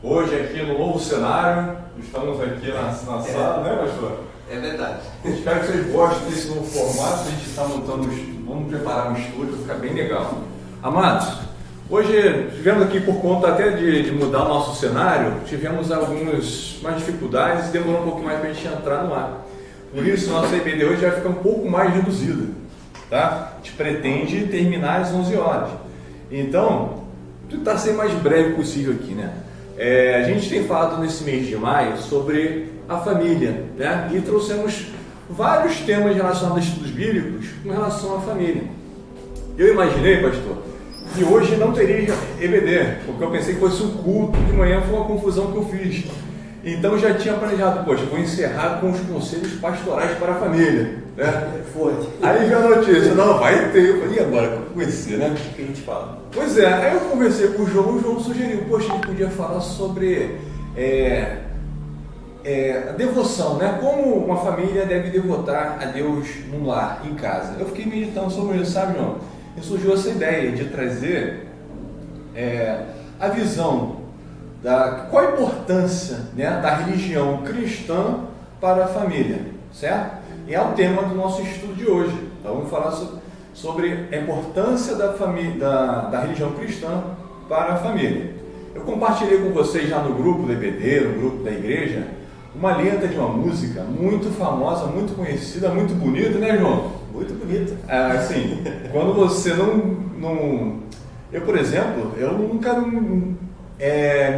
Hoje aqui no novo cenário, estamos aqui na sala, né, pastor? É verdade. Espero que vocês gostem desse novo formato. A gente está montando, vamos preparar um estúdio, vai ficar bem legal. Amados, hoje tivemos aqui, por conta até de mudar o nosso cenário, tivemos algumas dificuldades e demorou um pouco mais para a gente entrar no ar. Por isso, nossa EBD hoje vai ficar um pouco mais reduzida, tá? A gente pretende terminar às 11 horas. Então, tentar ser mais breve possível aqui, né? A gente tem falado nesse mês de maio sobre a família, né? E trouxemos vários temas relacionados a estudos bíblicos com relação à família. Eu imaginei, pastor, que hoje não teria EBD, porque eu pensei que fosse um culto de manhã, foi uma confusão que eu fiz. Então eu já tinha planejado, poxa, eu vou encerrar com os conselhos pastorais para a família, né? Foi. Aí veio a notícia, não, vai ter. Eu falei, e agora? Como vai ser, né? O que a gente fala? Pois é, aí eu conversei com o João sugeriu, poxa, a gente podia falar sobre a devoção, né? Como uma família deve devotar a Deus no lar, em casa. Eu fiquei meditando sobre isso, sabe, João? E surgiu essa ideia de trazer a visão qual a importância, né, da religião cristã para a família, certo? E é o tema do nosso estudo de hoje. Então vamos falar sobre a importância da religião cristã para a família. Eu compartilhei com vocês já no grupo do EBD, no grupo da igreja, uma letra de uma música muito famosa, muito conhecida, muito bonita, né, João? Muito bonita. Assim, quando você não... Eu, por exemplo, eu nunca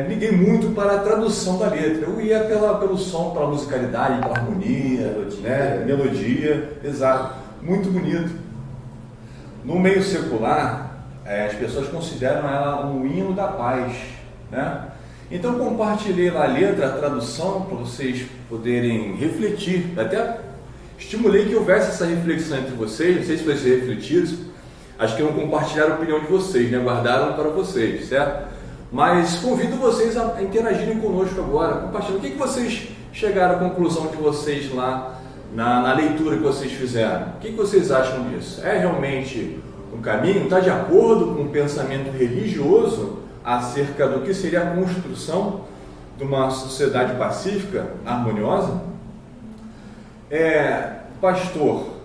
liguei muito para a tradução da letra. Eu ia pelo som, pela musicalidade, pela harmonia, melodia, exato. Muito bonito. No meio secular, as pessoas consideram ela um hino da paz, né? Então compartilhei lá a letra, a tradução, para vocês poderem refletir. Até estimulei que houvesse essa reflexão entre vocês. Não sei se vocês refletiram, acho que não compartilharam a opinião de vocês, né? Guardaram para vocês, certo? Mas convido vocês a interagirem conosco agora, compartilhando. O que vocês chegaram à conclusão de vocês lá na leitura que vocês fizeram? O que vocês acham disso? É realmente um caminho? Está de acordo com o pensamento religioso acerca do que seria a construção de uma sociedade pacífica, harmoniosa? Pastor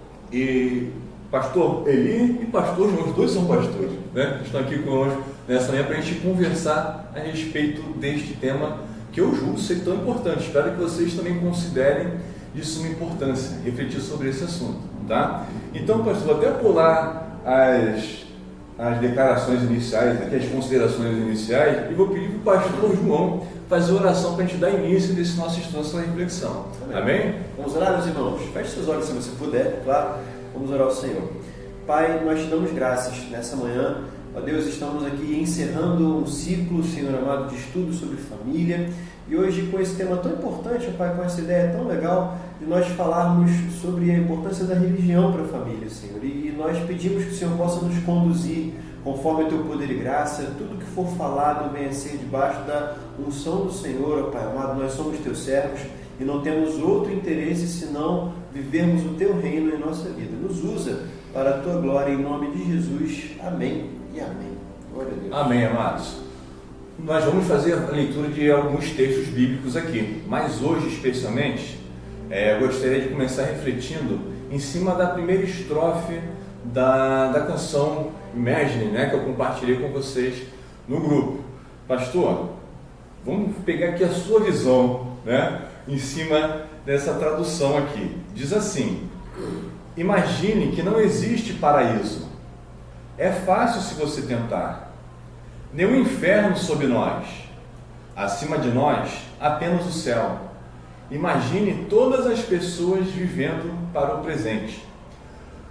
Eli e pastor João, os dois são pastores, né? Estão aqui conosco nessa manhã para a gente conversar a respeito deste tema que eu julgo ser tão importante. Espero que vocês também considerem de suma importância, refletir sobre esse assunto, tá? Então, pastor, vou até pular as declarações iniciais, aqui as considerações iniciais, e vou pedir para o pastor João fazer oração para a gente dar início desse nosso estudo, essa reflexão. Amém? Vamos orar, meus irmãos. Feche seus olhos se você puder, claro. Vamos orar ao Senhor. Pai, nós te damos graças nessa manhã. Ó Deus, estamos aqui encerrando um ciclo, Senhor amado, de estudo sobre família. E hoje, com esse tema tão importante, Pai, com essa ideia tão legal de nós falarmos sobre a importância da religião para a família, Senhor. E nós pedimos que o Senhor possa nos conduzir conforme o teu poder e graça. Tudo que for falado venha ser debaixo da unção do Senhor, ó Pai amado. Nós somos teus servos e não temos outro interesse senão vivermos o teu reino em nossa vida. Nos usa para a tua glória, em nome de Jesus. Amém e amém. Glória a Deus. Amém, amados. Nós vamos fazer a leitura de alguns textos bíblicos aqui, mas hoje especialmente eu gostaria de começar refletindo em cima da primeira estrofe da canção Imagine, né, que eu compartilhei com vocês no grupo. Pastor, vamos pegar aqui a sua visão, né, em cima dessa tradução aqui. Diz assim: imagine que não existe paraíso. É fácil se você tentar. Nenhum inferno sob nós. Acima de nós, apenas o céu. Imagine todas as pessoas vivendo para o presente.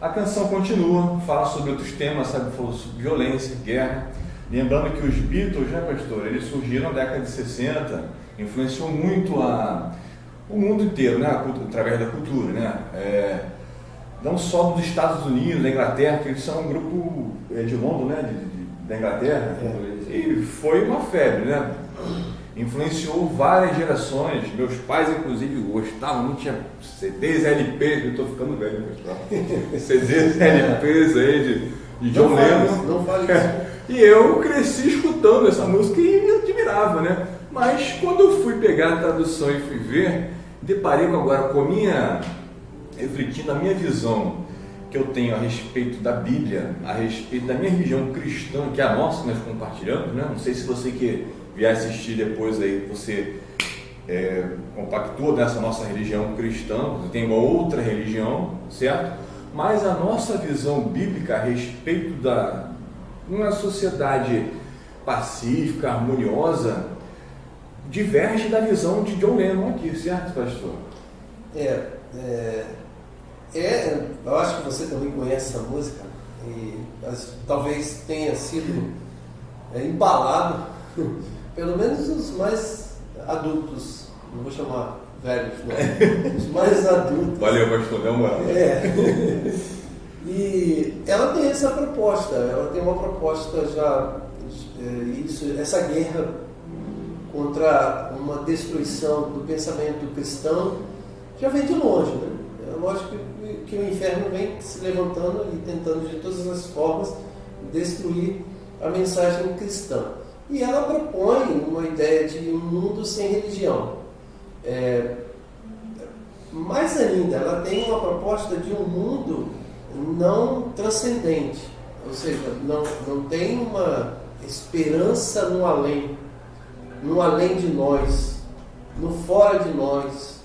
A canção continua, fala sobre outros temas, falou sobre violência, guerra. Lembrando que os Beatles, né, pastor, eles surgiram na década de 60, influenciou muito o mundo inteiro, né, através da cultura, né? Não só dos Estados Unidos, da Inglaterra, que eles são um grupo de Londres, né, da Inglaterra, e foi uma febre, né? Influenciou várias gerações. Meus pais, inclusive, gostavam, não tinha CDs, LPs, eu estou ficando velho, pessoal. CDs, LPs aí de John Lennon. Não fale isso. E eu cresci escutando essa música e me admirava, né? Mas quando eu fui pegar a tradução e fui ver, deparei agora com a minha, refletindo a minha visão que eu tenho a respeito da Bíblia, a respeito da minha religião cristã, que é a nossa que nós compartilhamos, né? Não sei se você que vier assistir depois aí, você compactua dessa nossa religião cristã, você tem uma outra religião, certo? Mas a nossa visão bíblica a respeito da uma sociedade pacífica, harmoniosa, diverge da visão de John Lennon aqui, certo, pastor? Eu acho que você também conhece essa música e talvez tenha sido embalado, pelo menos os mais adultos, não vou chamar velhos, não, os mais adultos. Valeu, pastor, deu uma moral. E ela tem essa proposta, ela tem uma proposta já, essa guerra contra uma destruição do pensamento cristão já vem de longe, né? É lógico que o inferno vem se levantando e tentando de todas as formas destruir a mensagem cristã. E ela propõe uma ideia de um mundo sem religião. Mais ainda, ela tem uma proposta de um mundo não transcendente, ou seja, não tem uma esperança no além de nós, no fora de nós.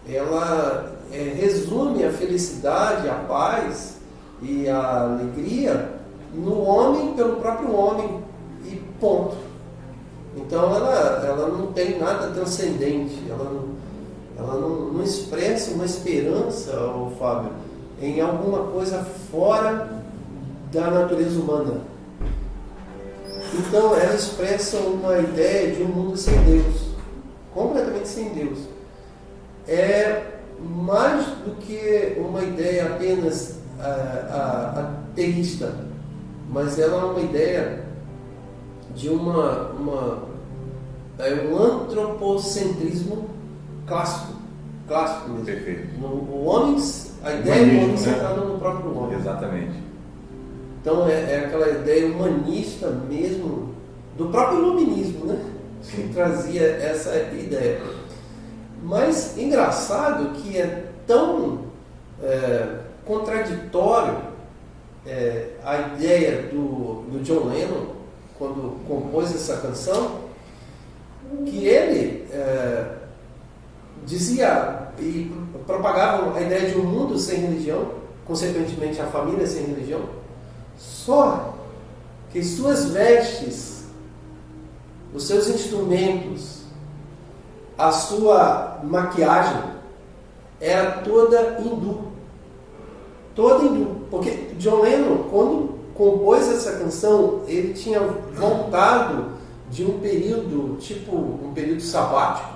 Ela resume a felicidade, a paz e a alegria no homem, pelo próprio homem, e ponto. Então ela não tem nada transcendente, ela não expressa uma esperança, Fábio, em alguma coisa fora da natureza humana. Então ela expressa uma ideia de um mundo sem Deus, completamente sem Deus. É mais do que uma ideia apenas ateísta, mas ela é uma ideia de um antropocentrismo clássico mesmo. Perfeito. O homem, a ideia do homem centrada no próprio homem. Exatamente. Então é aquela ideia humanista mesmo, do próprio iluminismo, né? Que trazia essa ideia. Mas engraçado que é tão contraditório a ideia do John Lennon, quando compôs essa canção, que ele dizia e propagava a ideia de um mundo sem religião, consequentemente a família sem religião, só que suas vestes, os seus instrumentos, a sua maquiagem era toda hindu. Toda hindu. Porque John Lennon, quando compôs essa canção, ele tinha voltado de um período, tipo um período sabático.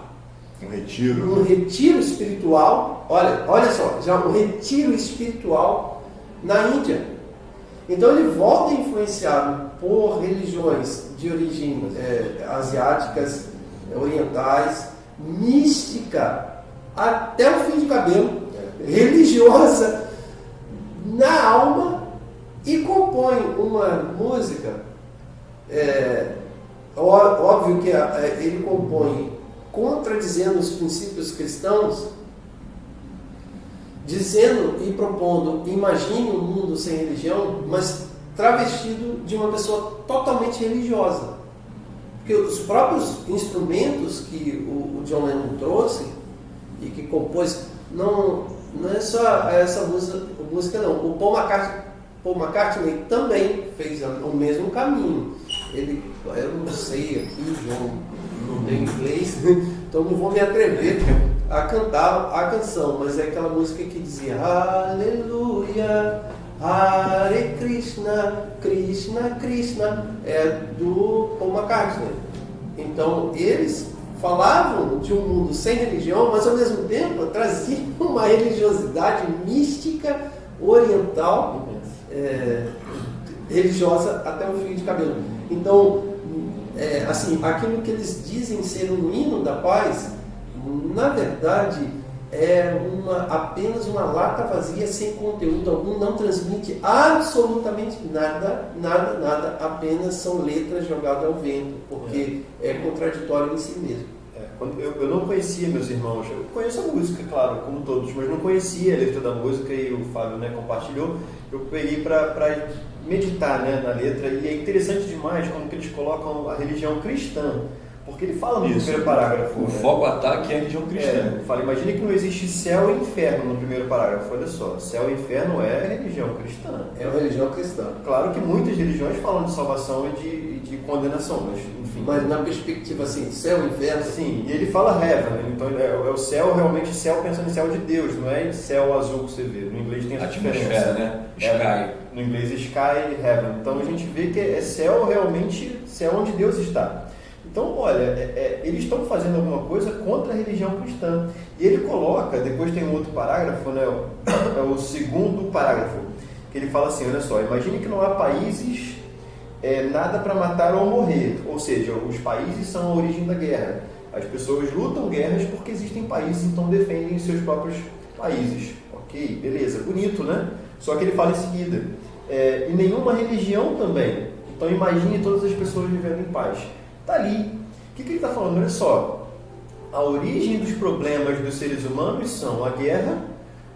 Um retiro. Um retiro espiritual. Olha só, já um retiro espiritual na Índia. Então ele volta influenciado por religiões de origem asiáticas, orientais, mística, até o fio de cabelo, religiosa, na alma, e compõe uma música, óbvio que ele compõe contradizendo os princípios cristãos, dizendo e propondo, imagine um mundo sem religião, mas travestido de uma pessoa totalmente religiosa. Porque os próprios instrumentos que o John Lennon trouxe e que compôs, não é só essa música não. O Paul McCartney também fez o mesmo caminho. Eu não sei aqui, João, não tenho inglês, então não vou me atrever a cantar a canção, mas é aquela música que dizia Aleluia, Hare Krishna, Krishna, Krishna, é do Paul McCartney. Então eles falavam de um mundo sem religião, mas ao mesmo tempo traziam uma religiosidade mística, oriental, religiosa até o fio de cabelo. Então, assim, aquilo que eles dizem ser um hino da paz, na verdade, é apenas uma lata vazia sem conteúdo algum, não transmite absolutamente nada, apenas são letras jogadas ao vento, porque é contraditório em si mesmo. Eu não conhecia, meus irmãos, eu conheço a música, claro, como todos, mas não conhecia a letra da música e o Fábio, né, compartilhou. Eu peguei para meditar, né, na letra, e é interessante demais como que eles colocam a religião cristã, porque ele fala no primeiro parágrafo. O foco ataque é a religião cristã. Fala, imagine que não existe céu e inferno no primeiro parágrafo, olha só, céu e inferno é religião cristã. É uma religião cristã. Claro que muitas religiões falam de salvação e de condenação, mas enfim. Mas na perspectiva assim, céu e inferno. Sim, e ele fala heaven, né? Então é o céu, realmente céu pensando em céu de Deus, não é em céu azul que você vê. No inglês tem essa atmosfera, né? Sky. No inglês sky e heaven. Então a gente vê que é céu realmente, céu onde Deus está. Então, olha, eles estão fazendo alguma coisa contra a religião cristã. E ele coloca, depois tem um outro parágrafo, né? É o segundo parágrafo, que ele fala assim, olha só, imagine que não há países nada para matar ou morrer, ou seja, os países são a origem da guerra. As pessoas lutam guerras porque existem países, então defendem seus próprios países. Ok, beleza, bonito, né? Só que ele fala em seguida, e nenhuma religião também. Então imagine todas as pessoas vivendo em paz. Está ali. O que ele está falando? Olha só, a origem dos problemas dos seres humanos são a guerra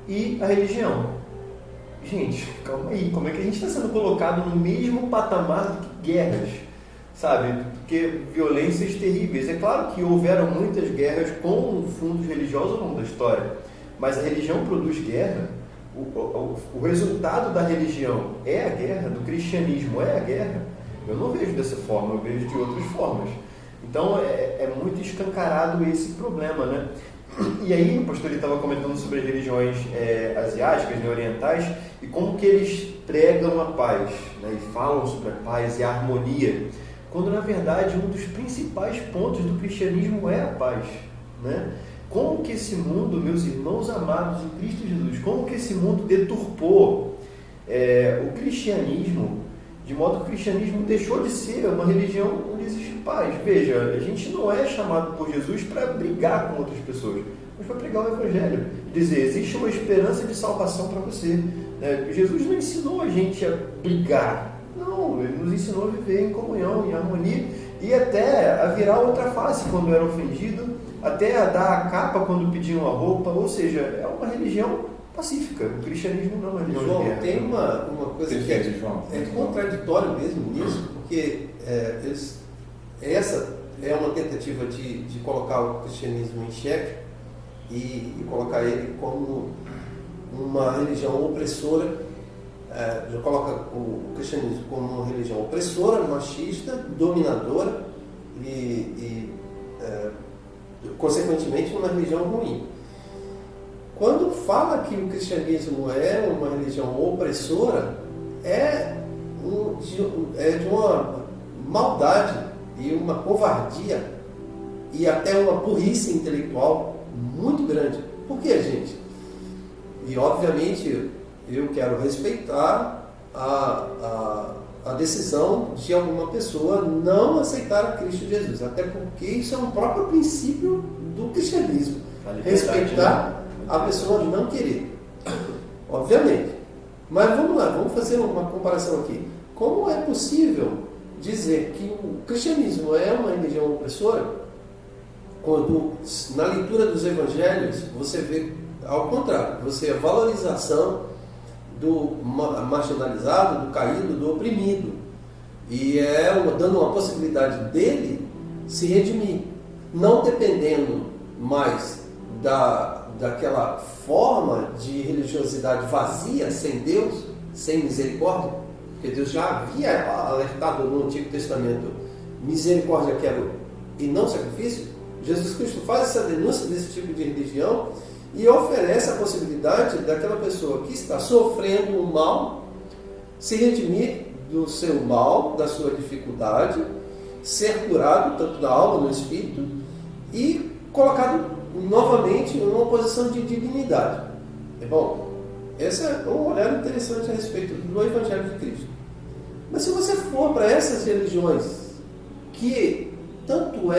e a religião. Gente, calma aí, como é que a gente está sendo colocado no mesmo patamar do que guerras? Sabe? Porque violências terríveis. É claro que houveram muitas guerras com fundos religiosos ao longo da história, mas a religião produz guerra. O resultado da religião é a guerra, do cristianismo é a guerra. Eu não vejo dessa forma, eu vejo de outras formas. Então é muito escancarado esse problema, né? E aí o pastor estava comentando sobre as religiões asiáticas, né, orientais, e como que eles pregam a paz, né, e falam sobre a paz e a harmonia, quando na verdade um dos principais pontos do cristianismo é a paz, né? Como que esse mundo, meus irmãos amados em Cristo Jesus, como que esse mundo deturpou o cristianismo, de modo que o cristianismo deixou de ser uma religião onde existe paz. Veja, a gente não é chamado por Jesus para brigar com outras pessoas, mas para pregar o Evangelho e dizer, existe uma esperança de salvação para você. Jesus não ensinou a gente a brigar, não, ele nos ensinou a viver em comunhão, em harmonia, e até a virar outra face quando era ofendido, até a dar a capa quando pediam a roupa, ou seja, é uma religião pacífica. O cristianismo não é uma religião de guerra. Tem uma coisa que é contraditório mesmo nisso, porque essa é uma tentativa de colocar o cristianismo em xeque e colocar ele como uma religião opressora, já coloca o cristianismo como uma religião opressora, machista, dominadora e consequentemente uma religião ruim. Quando fala que o cristianismo é uma religião opressora, é de uma maldade e uma covardia e até uma burrice intelectual muito grande. Por quê, gente? E obviamente eu quero respeitar a decisão de alguma pessoa não aceitar a Cristo Jesus, até porque isso é um próprio princípio do cristianismo. Respeitar a pessoa não querer, obviamente. Mas vamos lá, vamos fazer uma comparação aqui. Como é possível dizer que o cristianismo é uma religião opressora quando na leitura dos evangelhos você vê ao contrário, você vê a valorização do marginalizado, do caído, do oprimido, e dando uma possibilidade dele se redimir, não dependendo mais daquela forma de religiosidade vazia, sem Deus, sem misericórdia, porque Deus já havia alertado no Antigo Testamento: misericórdia quero e não sacrifício. Jesus Cristo faz essa denúncia desse tipo de religião e oferece a possibilidade daquela pessoa que está sofrendo um mal se redimir do seu mal, da sua dificuldade, ser curado tanto da alma, no espírito, e colocado novamente em uma posição de dignidade. Bom, esse é um olhar interessante a respeito do Evangelho de Cristo. Mas se você for para essas religiões que tanto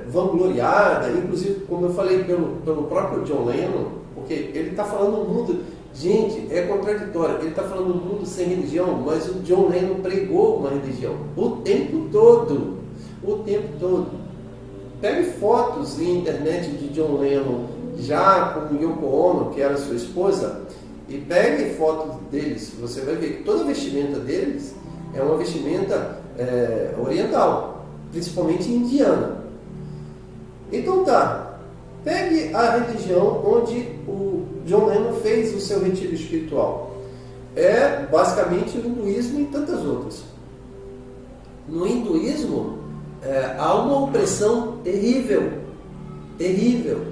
vangloriada, inclusive, como eu falei, pelo próprio John Lennon, porque ele está falando um mundo, gente, é contraditório, ele está falando um mundo sem religião, mas o John Lennon pregou uma religião o tempo todo, Pegue fotos na internet de John Lennon, já com Yoko Ono, que era sua esposa, e pegue fotos deles, você vai ver que toda a vestimenta deles é uma vestimenta oriental, principalmente indiana. Então pegue a religião onde o John Lennon fez o seu retiro espiritual. É basicamente o hinduísmo e tantas outras. No hinduísmo há uma opressão terrível,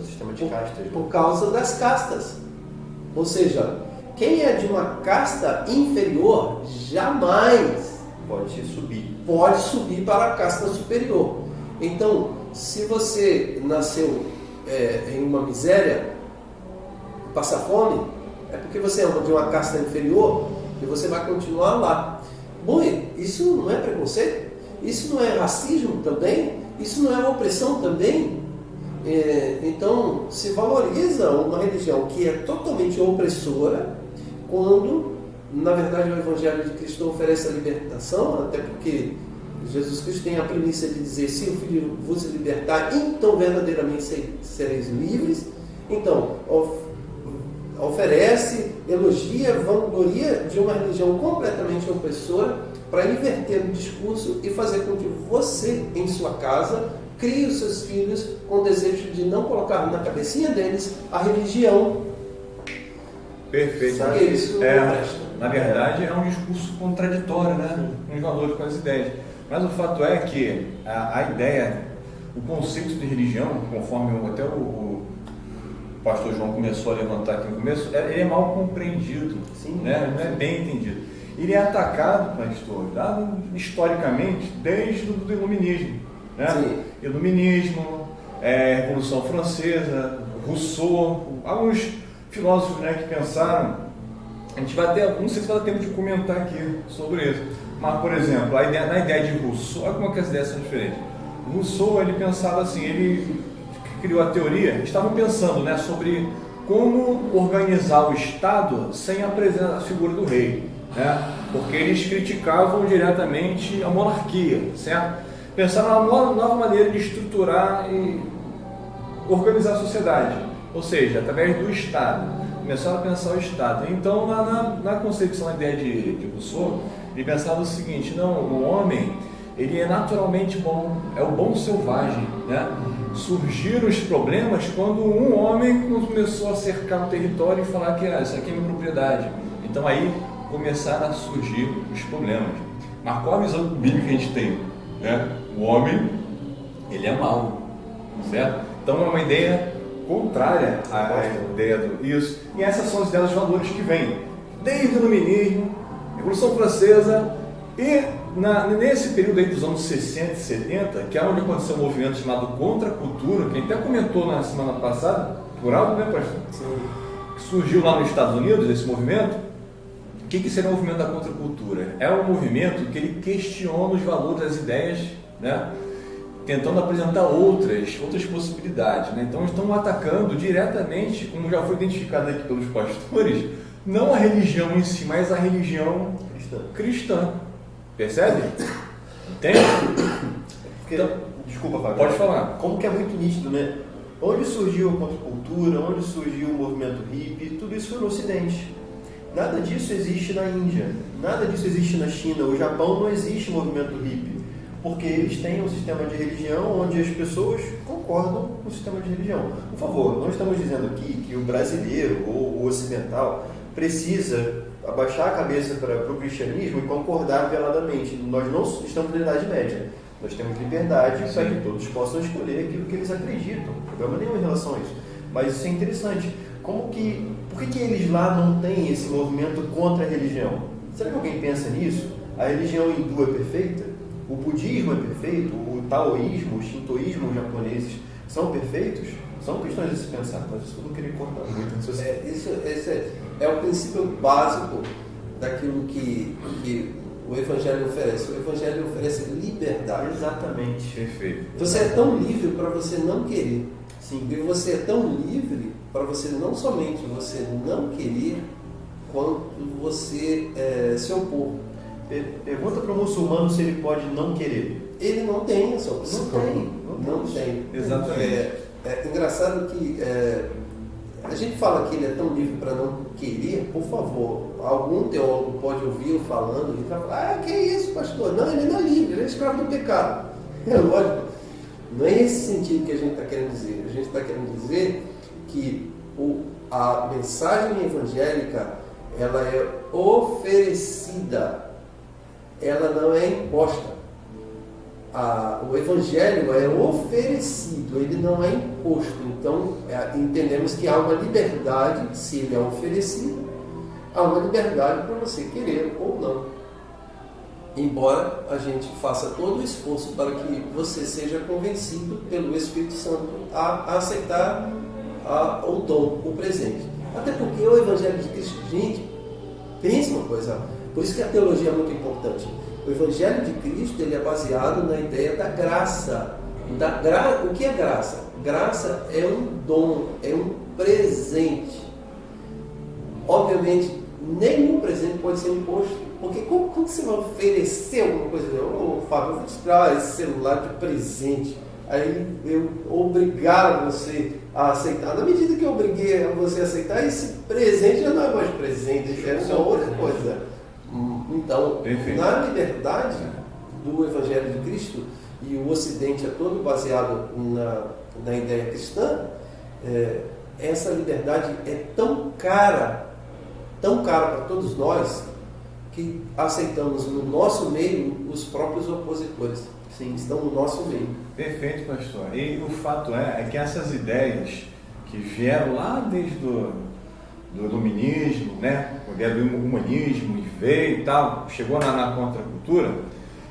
Sistema de castas. por causa das castas. Ou seja, quem é de uma casta inferior jamais pode subir para a casta superior. Então, se você nasceu em uma miséria, passar fome, é porque você é de uma casta inferior e você vai continuar lá. Bom, isso não é preconceito? Isso não é racismo também? Isso não é opressão também? Então, se valoriza uma religião que é totalmente opressora, quando, na verdade, o Evangelho de Cristo oferece a libertação, até porque Jesus Cristo tem a premissa de dizer: se o Filho vos libertar, então verdadeiramente sereis livres. Então, oferece, elogia, vangloria de uma religião completamente opressora para inverter o discurso e fazer com que você, em sua casa, crie os seus filhos com o desejo de não colocar na cabecinha deles a religião. Perfeito. Isso na verdade, é um discurso contraditório, né? Uns valores com as ideias. Mas o fato é que a ideia, o conceito de religião, conforme até o pastor João começou a levantar aqui no começo, ele é mal compreendido, né? Não é bem entendido. Ele é atacado, pastor, historicamente, desde o iluminismo, né? Iluminismo, Revolução Francesa, Rousseau, alguns filósofos, né, que pensaram. A gente vai ter, não sei se vai dar tempo de comentar aqui sobre isso, mas, por exemplo, na ideia de Rousseau, olha como é que as ideias são diferentes. Rousseau, ele pensava assim, ele criou a teoria, estavam pensando, né, sobre como organizar o Estado sem a presença da figura do rei, né? Porque eles criticavam diretamente a monarquia, certo? Pensaram numa nova maneira de estruturar e organizar a sociedade, ou seja, através do Estado. Começaram a pensar o Estado. Então, na concepção da ideia de Rousseau, ele pensava o seguinte: não, o homem, ele é naturalmente bom, é o bom selvagem, né? Surgiram os problemas quando um homem começou a cercar o território e falar que isso aqui é minha propriedade. Então aí começaram a surgir os problemas. Mas qual a visão bíblica que a gente tem, né? O homem, ele é mau, certo? Então é uma ideia contrária à ideia do isso. E essas são as ideias dos valores que vêm desde o iluminismo, Revolução Francesa e nesse período aí dos anos 60 e 70, que é onde aconteceu um movimento chamado Contracultura, que a gente até comentou na semana passada, por algo, né, pastor? Sim. Que surgiu lá nos Estados Unidos, esse movimento. O que seria o movimento da contracultura? É um movimento que ele questiona os valores das ideias, né? Tentando apresentar outras possibilidades, né? Então estão atacando diretamente, como já foi identificado aqui pelos pastores, não a religião em si, mas a religião cristã. Percebe? Entende? Então, desculpa, Fábio. Pode falar. Como que é muito nítido, né? Onde surgiu a contracultura, onde surgiu o movimento hippie, tudo isso foi no Ocidente. Nada disso existe na Índia, nada disso existe na China. O Japão não existe movimento hippie, porque eles têm um sistema de religião onde as pessoas concordam com o sistema de religião. Por favor, não estamos dizendo aqui que o brasileiro ou o ocidental precisa abaixar a cabeça para o cristianismo e concordar veladamente. Nós não estamos na Idade Média. Nós temos liberdade para que todos possam escolher aquilo que eles acreditam. Não tem problema nenhum em relação a isso. Mas isso é interessante. Por que eles lá não têm esse movimento contra a religião? Será que alguém pensa nisso? A religião hindu é perfeita? O budismo é perfeito? O taoísmo, o shintoísmo japoneses são perfeitos? São questões a se pensar, mas isso eu não queria cortar muito. Esse é o princípio básico daquilo que o Evangelho oferece? O Evangelho oferece liberdade. Exatamente. Perfeito. Você é tão livre para você não querer. Sim. E você é tão livre para você não somente você não querer, quanto você se opor. Pergunta para o muçulmano se ele pode não querer. Ele não tem essa opção. Não tem. Exatamente. É engraçado que a gente fala que ele é tão livre para não querer. Por favor, algum teólogo pode ouvir eu falando e vai falar: que é isso, pastor? Não, ele não é livre, ele é escravo do pecado. É lógico. Não é esse sentido que a gente está querendo dizer. A gente está querendo dizer que a mensagem evangélica, ela é oferecida, ela não é imposta. O evangelho é oferecido, ele não é imposto. Então, entendemos que há uma liberdade, se ele é oferecido, há uma liberdade para você querer ou não. Embora a gente faça todo o esforço para que você seja convencido pelo Espírito Santo a aceitar o dom, o presente. Até porque o Evangelho de Cristo, gente, pensa uma coisa, por isso que a teologia é muito importante. O Evangelho de Cristo, ele é baseado na ideia da graça. O que é graça? Graça é um dom, é um presente. Obviamente, nenhum presente pode ser imposto. Porque como você vai oferecer alguma coisa? Fábio, eu vou te dar esse celular de presente. Aí eu obrigar você a aceitar. Na medida que eu obriguei você a aceitar, esse presente já não é mais presente, é uma outra coisa. Então, perfeito. Na liberdade do Evangelho de Cristo, e o Ocidente é todo baseado na ideia cristã, essa liberdade é tão cara para todos nós, que aceitamos no nosso meio os próprios opositores. Sim, estão no nosso meio. Perfeito, pastor. E o fato é que essas ideias que vieram lá desde do iluminismo, né? Vieram do humanismo e veio e tal, chegou na contracultura,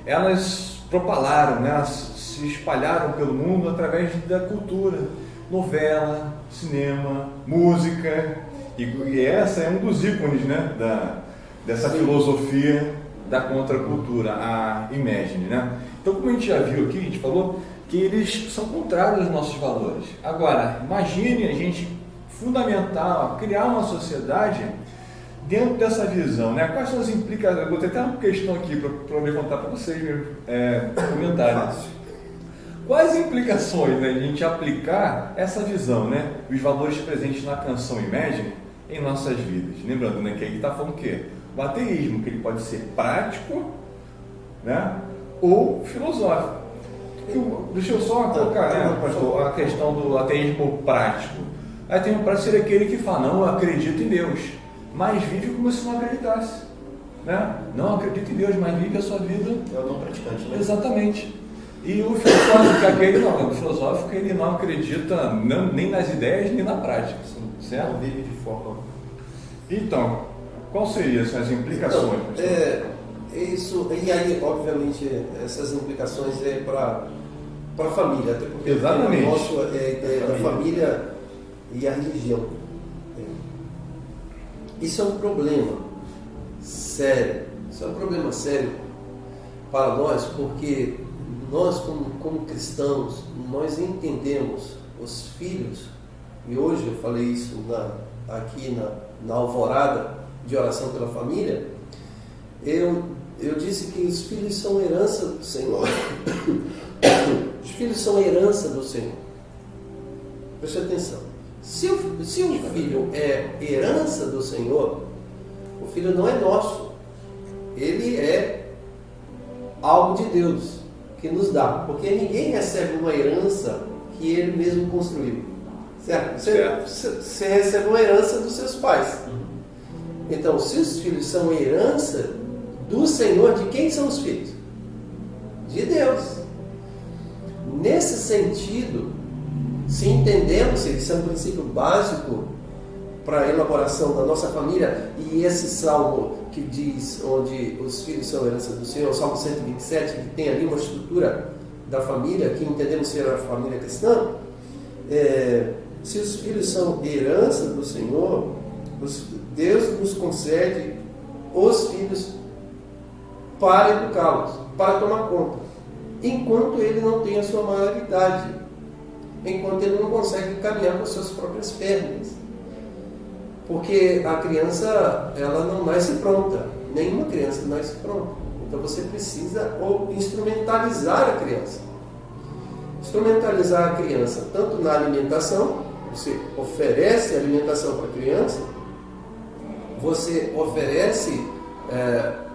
elas propalaram, né? Elas se espalharam pelo mundo através da cultura, novela, cinema, música, e essa é um dos ícones, né? Dessa filosofia da contracultura, a Imagine, né? Então, como a gente já viu aqui, a gente falou que eles são contrários aos nossos valores. Agora, imagine a gente fundamentar, criar uma sociedade dentro dessa visão, né? Quais são as implicações? Eu vou ter até uma questão aqui para poder contar para vocês mesmo, comentários. Quais implicações, né, de a gente aplicar essa visão, né? Os valores presentes na canção Imagine em nossas vidas? Lembrando, né, que aí está falando o quê? O ateísmo, que ele pode ser prático, né, ou filosófico. Deixa eu só colocar, né, pastor, a questão do ateísmo prático. O ateísmo prático seria aquele que fala: não, eu acredito em Deus, mas vive como se não acreditasse, né? Não acredita em Deus, mas vive a sua vida. É o não praticante, né? Exatamente. E o filosófico, aquele não, o filosófico, ele não acredita nem nas ideias nem na prática, certo? Não vive de forma. Então, quais seriam essas implicações? Isso, e aí, obviamente, essas implicações para a família, até porque exatamente. O nosso é a ideia da família e a religião. Isso é um problema sério. Isso é um problema sério para nós, porque nós, como cristãos, nós entendemos os filhos, e hoje eu falei isso aqui na alvorada de oração pela família, eu disse que os filhos são herança do Senhor. Os filhos são herança do Senhor. Preste atenção. Se o filho é herança do Senhor, o filho não é nosso. Ele é algo de Deus que nos dá. Porque ninguém recebe uma herança que ele mesmo construiu. Certo? Você recebe uma herança dos seus pais. Então, se os filhos são herança do Senhor, de quem são os filhos? De Deus. Nesse sentido, se entendemos, isso é um princípio básico para a elaboração da nossa família, e esse salmo que diz onde os filhos são herança do Senhor, o Salmo 127, que tem ali uma estrutura da família, que entendemos ser a família cristã, se os filhos são herança do Senhor, Deus nos concede os filhos para educá-los, para tomar conta, enquanto ele não tem a sua maioridade, enquanto ele não consegue caminhar com as suas próprias pernas. Porque a criança, ela não nasce pronta, nenhuma criança nasce pronta. Então você precisa instrumentalizar a criança. Instrumentalizar a criança tanto na alimentação, você oferece alimentação para a criança, você oferece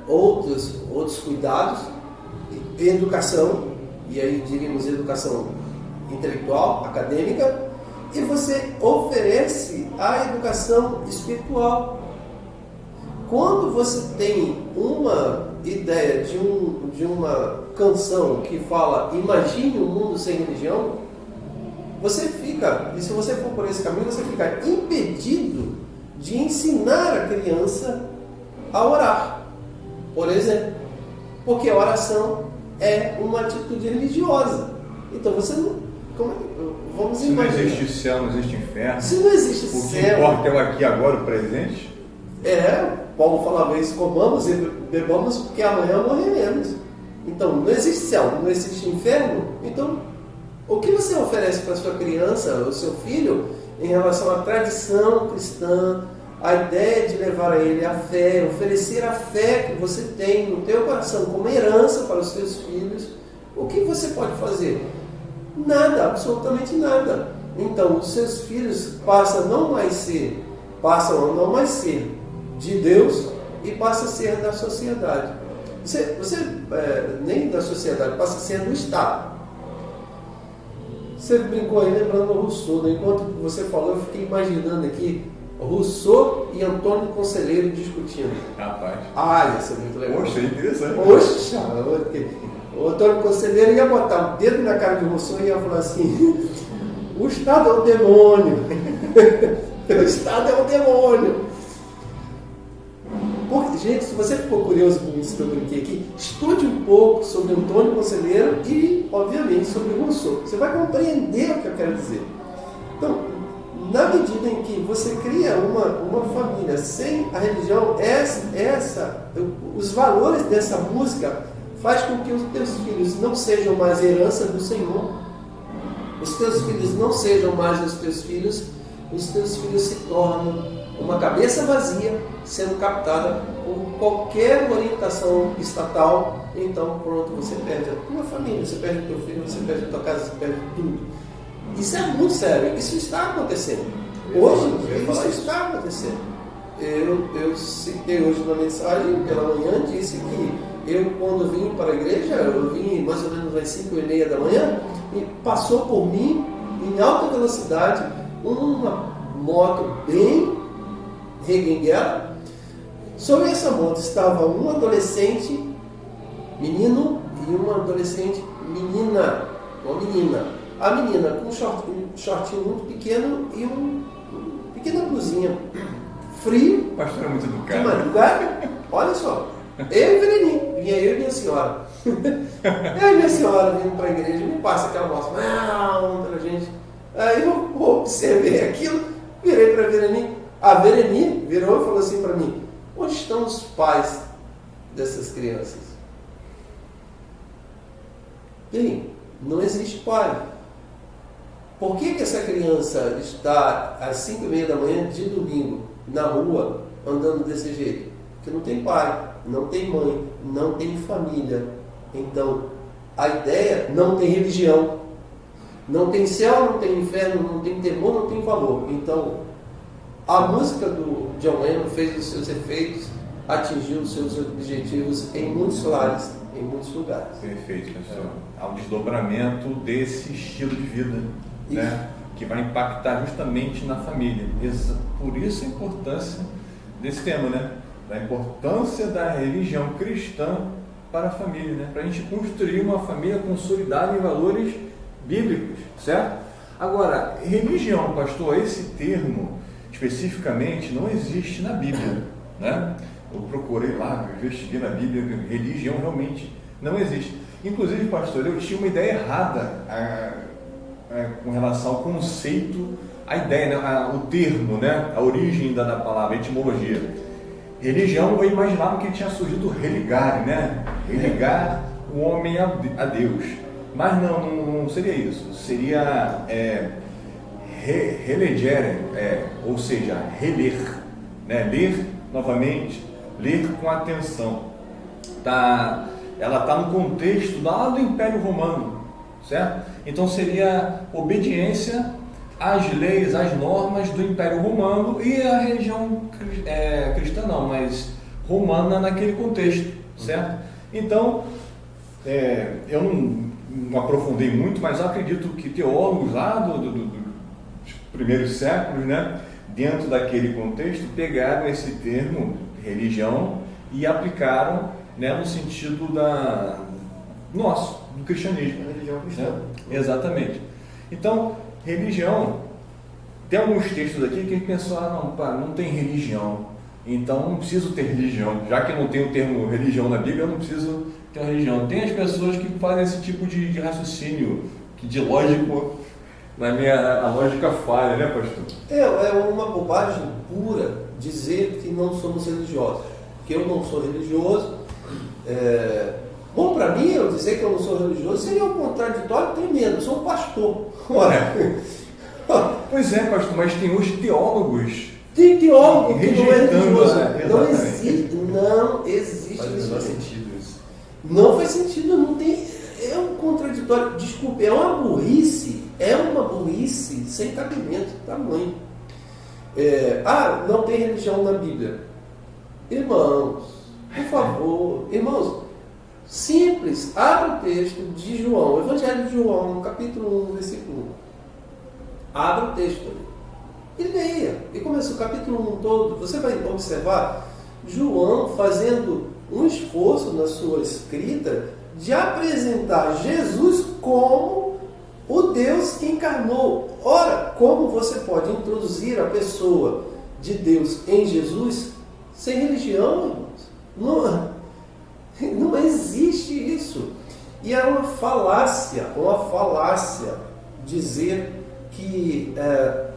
outros cuidados, educação, e aí diríamos educação intelectual, acadêmica, e você oferece a educação espiritual. Quando você tem uma ideia de uma canção que fala imagine um mundo sem religião, você fica, e se você for por esse caminho, você fica impedido de ensinar a criança a orar, por exemplo, porque a oração é uma atitude religiosa. Então você não... Vamos se não existe céu, não existe inferno. Se não existe céu, o que céu, importa é o aqui agora, o presente. Paulo falava isso: comamos e bebamos porque amanhã morreremos. Então não existe céu, não existe inferno. Então o que você oferece para sua criança, o seu filho, em relação à tradição cristã, a ideia de levar a ele a fé, oferecer a fé que você tem no teu coração como herança para os seus filhos, o que você pode fazer? Nada, absolutamente nada. Então, os seus filhos passam a não mais ser de Deus e passam a ser da sociedade. Nem da sociedade, passa a ser do Estado. Você brincou aí lembrando o Rousseau, né? Enquanto você falou, eu fiquei imaginando aqui Rousseau e Antônio Conselheiro discutindo. Rapaz. Isso é muito legal. Poxa, é interessante. Poxa, o Antônio Conselheiro ia botar o dedo na cara de Rousseau e ia falar assim: o Estado é o demônio. O Estado é o demônio. Porque, gente, se você ficou curioso com isso que eu brinquei aqui, estude um pouco sobre Antônio Conselheiro e, obviamente, sobre Rousseau. Você vai compreender o que eu quero dizer. Então, na medida em que você cria uma família sem a religião, os valores dessa música faz com que os teus filhos não sejam mais herança do Senhor. Os teus filhos não sejam mais os teus filhos se tornam uma cabeça vazia, sendo captada por qualquer orientação estatal. Então, pronto, você perde a tua família, você perde o teu filho, você perde a tua casa, você perde tudo. Isso é muito sério, isso está acontecendo. Hoje, isso está acontecendo. Eu citei hoje na mensagem, pela manhã, disse que eu, quando vim para a igreja, eu vim mais ou menos às 5h30 da manhã, e passou por mim, em alta velocidade, uma moto bem reguenguela. Sobre essa moto estava um adolescente menino e uma adolescente menina, uma menina. A menina com um shortinho muito pequeno e uma pequena blusinha. Frio. O pastor é muito educado. De madrugada, olha só. Eu e Vereninho, vinha eu e minha senhora. Eu e minha senhora vindo para a igreja, me passa aquela moto, para a gente. Aí eu observei aquilo, virei para a Vereninho. A Vereninho virou e falou assim para mim: onde estão os pais dessas crianças? Bem, não existe pai. Por que essa criança está às 5h30 da manhã de domingo na rua andando desse jeito? Porque não tem pai, não tem mãe, não tem família. Então, a ideia não tem religião. Não tem céu, não tem inferno, não tem temor, não tem valor. Então, a música do John Lennon fez os seus efeitos, atingiu os seus objetivos em muitos lares, em muitos lugares. Perfeito, pastor. Há um desdobramento desse estilo de vida, né, que vai impactar justamente na família. Por isso a importância desse tema, né? Da importância da religião cristã para a família, né? Para a gente construir uma família consolidada em valores bíblicos, certo? Agora, religião, pastor, esse termo especificamente não existe na Bíblia, né? Eu procurei lá, investiguei na Bíblia, religião realmente não existe. Inclusive, pastor, eu tinha uma ideia errada com relação ao conceito, a ideia, né? O termo, né? A origem da palavra, a etimologia. religião, eu imaginava que tinha surgido religare, né? Religar o homem a Deus. Mas não seria isso. Seria relegere, ou seja, reler, né? Ler novamente, ler com atenção. Ela está no contexto lá do Império Romano, certo? Então seria obediência às leis, às normas do Império Romano e a religião cristã não, mas romana naquele contexto, certo? Então, eu não aprofundei muito, mas eu acredito que teólogos lá dos primeiros séculos, né, dentro daquele contexto, pegaram esse termo religião e aplicaram, né, no sentido do cristianismo. A religião cristã. Né? Exatamente. Então, religião, tem alguns textos aqui que a gente pensou, não tem religião, então não preciso ter religião, já que não tem o termo religião na Bíblia, eu não preciso ter uma religião. Tem as pessoas que fazem esse tipo de raciocínio, de lógico, a lógica falha, né, pastor? É uma bobagem pura dizer que não somos religiosos, que eu não sou religioso. Bom, para mim, eu dizer que eu não sou religioso seria um contraditório tremendo. Eu sou um pastor. Ora, pois é, pastor, mas tem os teólogos. Tem teólogo que não é religioso. Não existe Faz isso. menor sentido isso. Não faz sentido, não tem. É um contraditório. Desculpe, é uma burrice sem cabimento, tamanho. Não tem religião na Bíblia. Irmãos, por favor, irmãos. Simples, abra o texto de João, Evangelho de João, capítulo 1, versículo 1. Abra o texto ali. E leia. E começa o capítulo 1 todo. Você vai observar João fazendo um esforço na sua escrita de apresentar Jesus como o Deus que encarnou. Ora, como você pode introduzir a pessoa de Deus em Jesus sem religião, irmãos? Não existe isso. E é uma falácia dizer que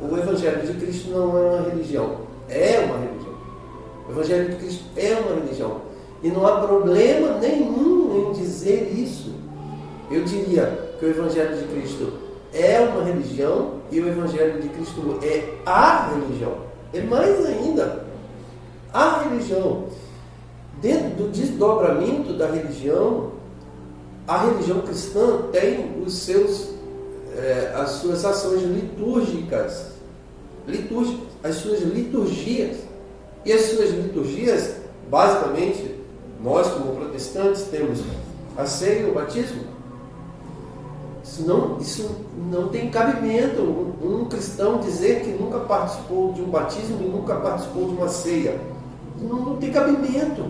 o Evangelho de Cristo não é uma religião. É uma religião. O Evangelho de Cristo é uma religião. E não há problema nenhum em dizer isso. Eu diria que o Evangelho de Cristo é uma religião e o Evangelho de Cristo é a religião. É mais ainda, a religião. Dentro do desdobramento da religião, a religião cristã tem as suas ações litúrgicas, as suas liturgias. E as suas liturgias, basicamente, nós como protestantes temos a ceia e o batismo. Isso não tem cabimento. Um cristão dizer que nunca participou de um batismo e nunca participou de uma ceia. Não tem cabimento.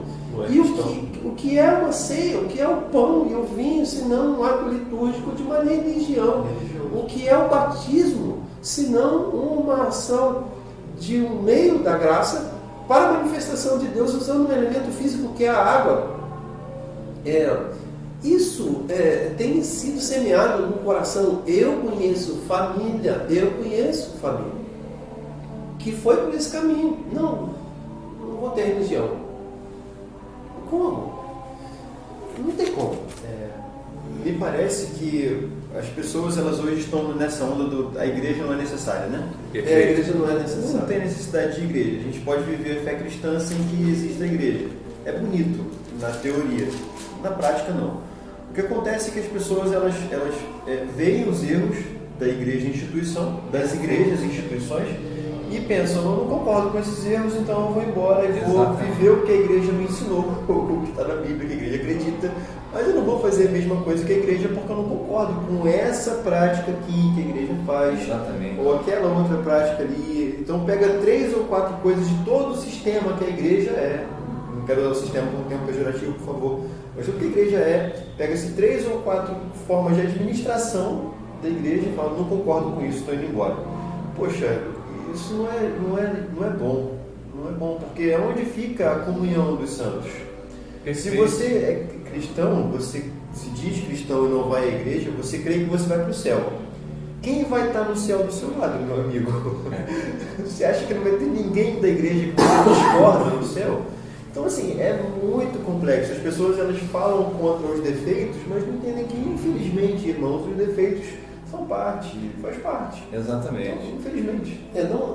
E o que é uma ceia? O que é o pão e o vinho, senão um ato litúrgico de uma religião? O que é o batismo, senão uma ação de um meio da graça para a manifestação de Deus usando um elemento físico que é a água? Isso tem sido semeado no coração. Eu conheço família que foi por esse caminho. Não vou ter religião. Como? Não tem como. Me parece que as pessoas elas hoje estão nessa onda a igreja não é necessária, né? A igreja não é necessária. Não tem necessidade de igreja. A gente pode viver a fé cristã sem que exista a igreja. É bonito na teoria, na prática não. O que acontece é que as pessoas elas veem os erros da igreja instituição, das igrejas e instituições, e pensam, eu não concordo com esses erros, então eu vou embora e vou viver o que a igreja me ensinou, o que está na Bíblia, que a igreja acredita, mas eu não vou fazer a mesma coisa que a igreja porque eu não concordo com essa prática aqui que a igreja faz. Exatamente. Ou aquela outra prática ali. Então pega 3 ou 4 coisas de todo o sistema que a igreja é. Não quero usar o sistema como termo pejorativo, por favor. Mas o que a igreja é, pega-se 3 ou 4 formas de administração da igreja e fala, não concordo com isso, estou indo embora. Poxa, isso não é bom. Não é bom, porque é onde fica a comunhão dos santos. Se você é cristão, você se diz cristão e não vai à igreja, você crê que você vai para o céu. Quem vai estar no céu do seu lado, meu amigo? Você acha que não vai ter ninguém da igreja que você discorda no céu? Então, assim, é muito complexo. As pessoas, elas falam contra os defeitos, mas não entendem que, infelizmente, irmãos, os defeitos são parte, faz parte. Exatamente. Então, infelizmente.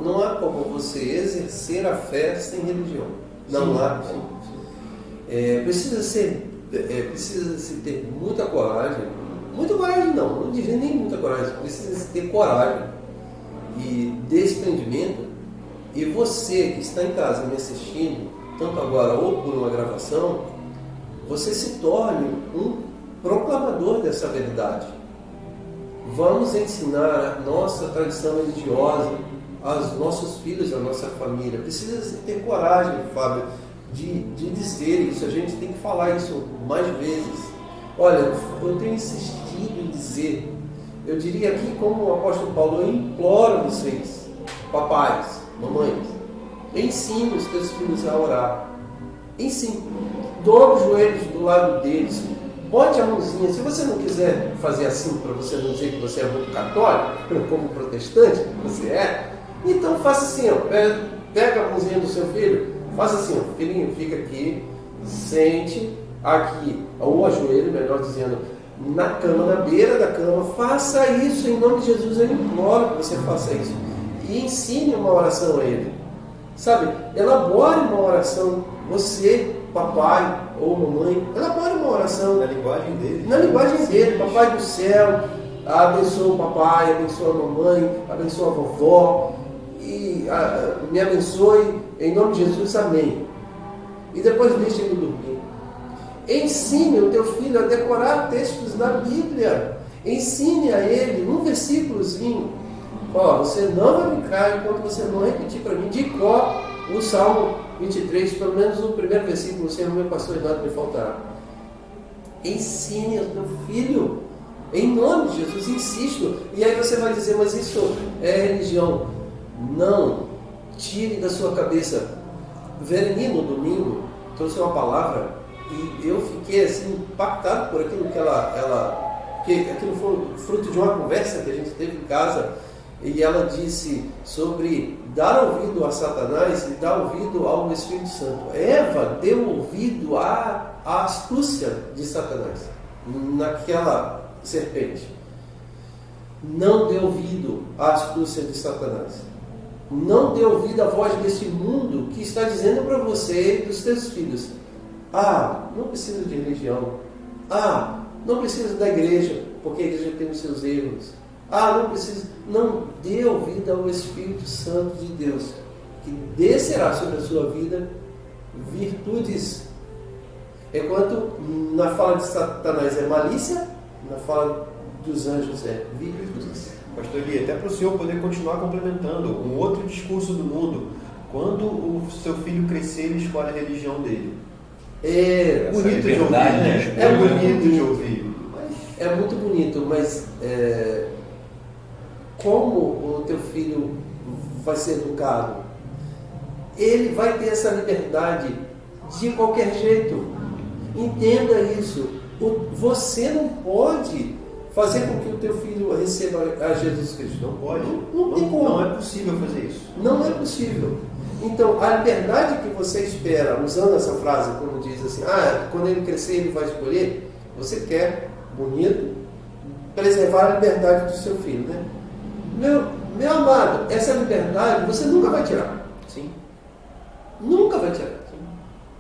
Não há como você exercer a fé sem religião. Não há como. Precisa se ter muita coragem. Muita coragem não diria nem muita coragem. Precisa se ter coragem e desprendimento. E você que está em casa me assistindo, tanto agora ou por uma gravação, você se torne um proclamador dessa verdade. Vamos ensinar a nossa tradição religiosa aos nossos filhos, à nossa família. Precisa ter coragem, Fábio, de dizer isso. A gente tem que falar isso mais vezes. Olha, eu tenho insistido em dizer, eu diria aqui como o apóstolo Paulo, eu imploro vocês, papais, mamães, ensine os teus filhos a orar. Ensine. Dobre os joelhos do lado deles. Bote a mãozinha. Se você não quiser fazer assim para você não dizer que você é muito católico, como protestante, você é, então faça assim, ó, pega a mãozinha do seu filho, faça assim, ó, filhinho, fica aqui, sente aqui, ou ajoelho, melhor dizendo, na cama, na beira da cama. Faça isso em nome de Jesus. Eu imploro que você faça isso. E ensine uma oração a ele. Sabe? Elabore uma oração. Você, papai ou mamãe, elabore uma oração. Na linguagem dele. Na linguagem dele. Papai do céu, abençoa o papai, abençoa a mamãe, abençoa a vovó. E me abençoe em nome de Jesus. Amém. E depois deixe ele dormir. Ensine o teu filho a decorar textos da Bíblia. Ensine a ele um versículozinho. Você não vai brincar enquanto você não repetir para mim de cor o Salmo 23, pelo menos o primeiro versículo: o Senhor meu pastor e nada me faltará. Ensine ao teu filho, em nome de Jesus, insisto. E aí você vai dizer, mas isso é religião. Não, tire da sua cabeça. Vereni no domingo trouxe uma palavra e eu fiquei assim impactado por aquilo que aquilo foi fruto de uma conversa que a gente teve em casa, e ela disse sobre dar ouvido a Satanás e dar ouvido ao Espírito Santo. Eva deu ouvido à astúcia de Satanás naquela serpente. Não dê ouvido à astúcia de Satanás. Não dê ouvido à voz desse mundo que está dizendo para você e para os teus filhos: não precisa de religião. Não precisa da igreja, porque a igreja tem os seus erros. Não precisa. Não dê ouvido ao Espírito Santo de Deus, que descerá sobre a sua vida virtudes. Enquanto na fala de Satanás é malícia, na fala dos anjos é virtudes. Pastor Eli, até para o senhor poder continuar complementando um outro discurso do mundo, quando o seu filho crescer, ele escolhe a religião dele. É bonito de ouvir, né? É bonito de ouvir. É muito bonito, mas como o teu filho vai ser educado? Ele vai ter essa liberdade de qualquer jeito. Entenda isso. Você não pode fazer com que o teu filho receba a Jesus Cristo. Não pode. Não tem como. Não é possível fazer isso. Não é possível. Então, a liberdade que você espera, usando essa frase, quando diz assim, quando ele crescer ele vai escolher, você quer, bonito, preservar a liberdade do seu filho, né? Meu amado, essa liberdade você nunca vai tirar. Sim. Nunca vai tirar. Sim.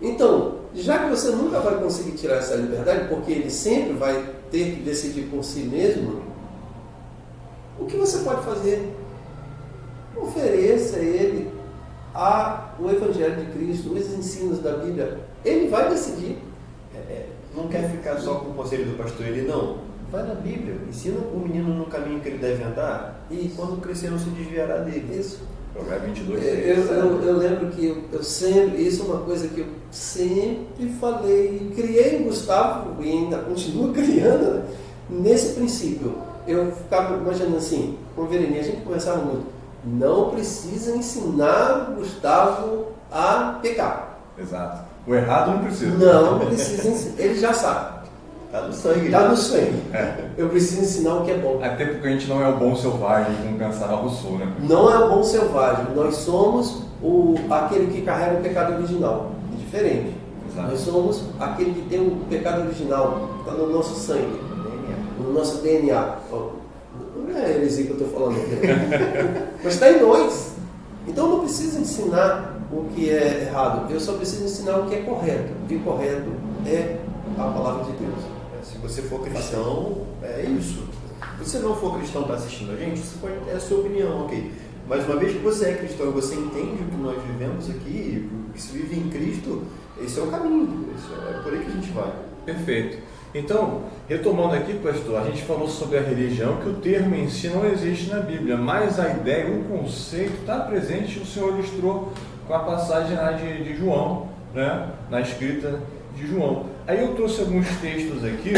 Então, já que você nunca vai conseguir tirar essa liberdade, porque ele sempre vai ter que decidir por si mesmo, o que você pode fazer? Ofereça a ele o Evangelho de Cristo, os ensinos da Bíblia. Ele vai decidir. Não quer ficar só com o conselho do pastor Eli, não. Vai na Bíblia, ensina o menino no caminho que ele deve andar, e quando crescer não se desviará dele. Isso. Provérbio 22. Eu lembro que eu sempre, isso é uma coisa que eu sempre falei, criei em Gustavo e ainda continuo criando, né? Nesse princípio. Eu ficava imaginando assim, com a Vereni, a gente conversava muito, não precisa ensinar o Gustavo a pecar. Exato. O errado não precisa. Não precisa ensinar, ele já sabe. Está no sangue. Está no sangue. Eu preciso ensinar o que é bom. Até porque a gente não é o bom selvagem, como pensava Rousseau, né? Não é o bom selvagem. Nós somos aquele que carrega o pecado original. diferente. Exato. Nós somos aquele que tem o pecado original, está no nosso sangue, no nosso DNA. Não é heresia que eu estou falando aqui, mas está em nós. Então eu não preciso ensinar o que é errado, eu só preciso ensinar o que é correto. O que é correto é a palavra de Deus. Se você for cristão, é isso. Se você não for cristão, está assistindo a gente, você pode ter a sua opinião, ok. Mas uma vez que você é cristão e você entende o que nós vivemos aqui, o que se vive em Cristo, esse é o caminho, é por aí que a gente vai. Perfeito. Então, retomando aqui, pastor, a gente falou sobre a religião, que o termo em si não existe na Bíblia, mas a ideia, o conceito está presente, o Senhor ilustrou com a passagem lá de João, né? Na escrita de João. Aí eu trouxe alguns textos aqui,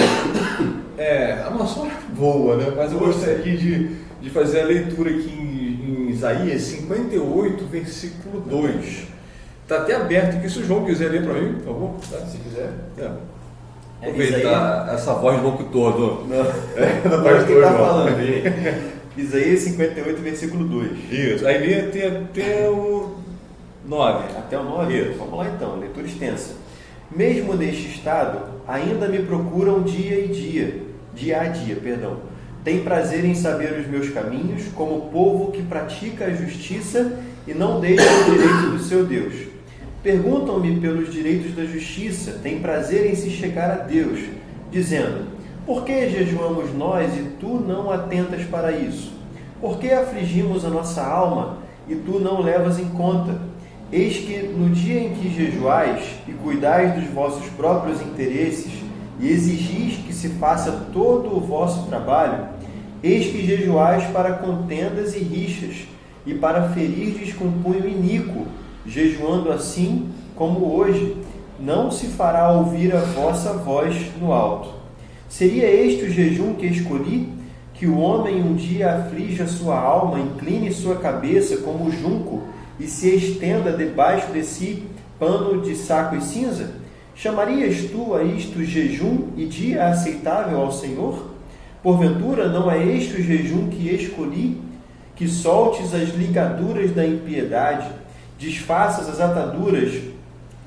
a nossa voa, né? Mas eu gostaria aqui de fazer a leitura aqui em Isaías 58, versículo 2. Está até aberto aqui, se o João quiser ler para mim, por favor. Tá? Se quiser. Aproveitar essa voz do locutor do pastor está falando. Isaías 58, versículo 2. Isso, aí lê até o 9. Até o 9? Isso. Vamos lá então, leitura extensa. Mesmo neste estado, ainda me procuram dia a dia. Tem prazer em saber os meus caminhos, como o povo que pratica a justiça e não deixa o direito do seu Deus. Perguntam-me pelos direitos da justiça, têm prazer em se chegar a Deus, dizendo: por que jejuamos nós e tu não atentas para isso? Por que afligimos a nossa alma e tu não levas em conta? Eis que no dia em que jejuais e cuidais dos vossos próprios interesses e exigis que se faça todo o vosso trabalho, eis que jejuais para contendas e rixas e para ferirdes com punho iníquo, jejuando assim como hoje, não se fará ouvir a vossa voz no alto. Seria este o jejum que escolhi? Que o homem um dia aflige a sua alma, incline sua cabeça como o junco e se estenda debaixo de si pano de saco e cinza? Chamarias tu a isto jejum e dia aceitável ao Senhor? Porventura não é este o jejum que escolhi? Que soltes as ligaduras da impiedade, desfaças as ataduras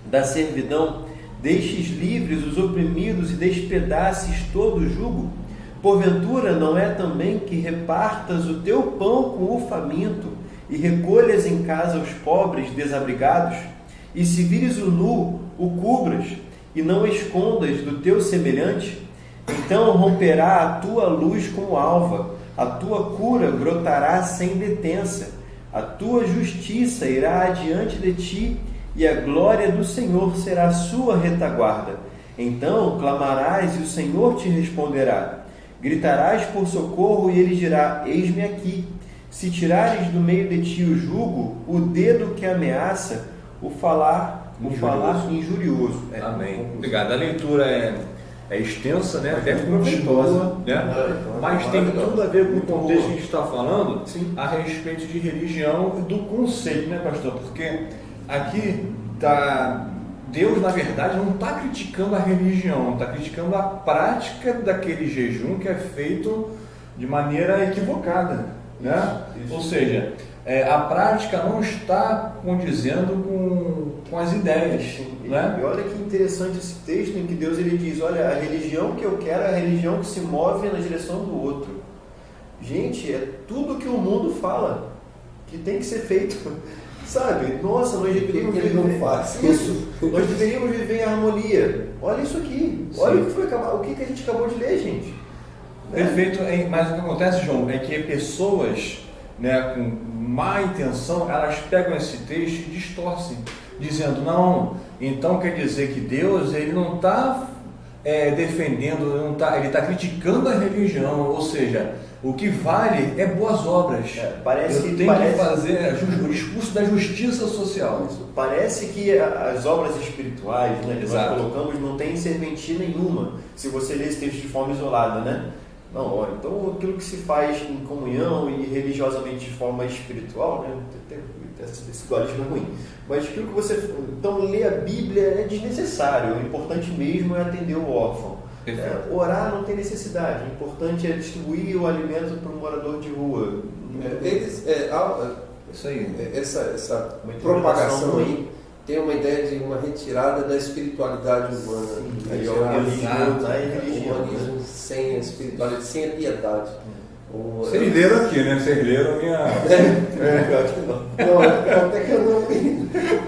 da servidão, deixes livres os oprimidos e despedaces todo o jugo? Porventura não é também que repartas o teu pão com o faminto e recolhas em casa os pobres desabrigados? E se vires o nu, o cubras e não escondas do teu semelhante? Então romperá a tua luz como alva, a tua cura brotará sem detença, a tua justiça irá adiante de ti, e a glória do Senhor será a sua retaguarda. Então clamarás e o Senhor te responderá. Gritarás por socorro e ele dirá: eis-me aqui. Se tirares do meio de ti o jugo, o dedo que ameaça, o falar injurioso. Amém. Obrigado. A leitura é extensa, né? Até continua, né? Mas tem tudo a ver com o contexto que a gente está falando. Sim. A respeito de religião, do conceito, né, pastor? Porque aqui Deus, na verdade, não está criticando a religião, está criticando a prática daquele jejum que é feito de maneira equivocada, né? Isso. Ou seja, a prática não está condizendo com as ideias, né? E olha que interessante esse texto em que Deus ele diz: olha, a religião que eu quero é a religião que se move na direção do outro. Gente, é tudo que o mundo fala que tem que ser feito, sabe? Nossa, nós deveríamos que ele não faz. Isso, nós deveríamos viver em harmonia. Olha isso aqui, olha o que a gente acabou de ler, gente. Perfeito, mas o que acontece, João, é que pessoas, né, com má intenção, elas pegam esse texto e distorcem, dizendo: não, então quer dizer que Deus ele não está defendendo, ele está criticando a religião, ou seja, o que vale é boas obras. Parece que fazer o discurso da justiça social. Parece que as obras espirituais, né, que nós colocamos não tem serventia nenhuma, se você ler esse texto de forma isolada, né? Não, olha, então aquilo que se faz em comunhão e religiosamente de forma espiritual, né? Esse dualismo é ruim. Mas aquilo que você... Então, ler a Bíblia é desnecessário. O importante mesmo é atender o órfão. Orar não tem necessidade. O importante é distribuir o alimento para um morador de rua. Isso aí. Essa Uma propagação aí tem uma ideia de uma retirada da espiritualidade humana. Aí, o humanismo sem a espiritualidade, sem a piedade. Vocês leram aqui, né? Vocês leram a minha... Não, até que eu não...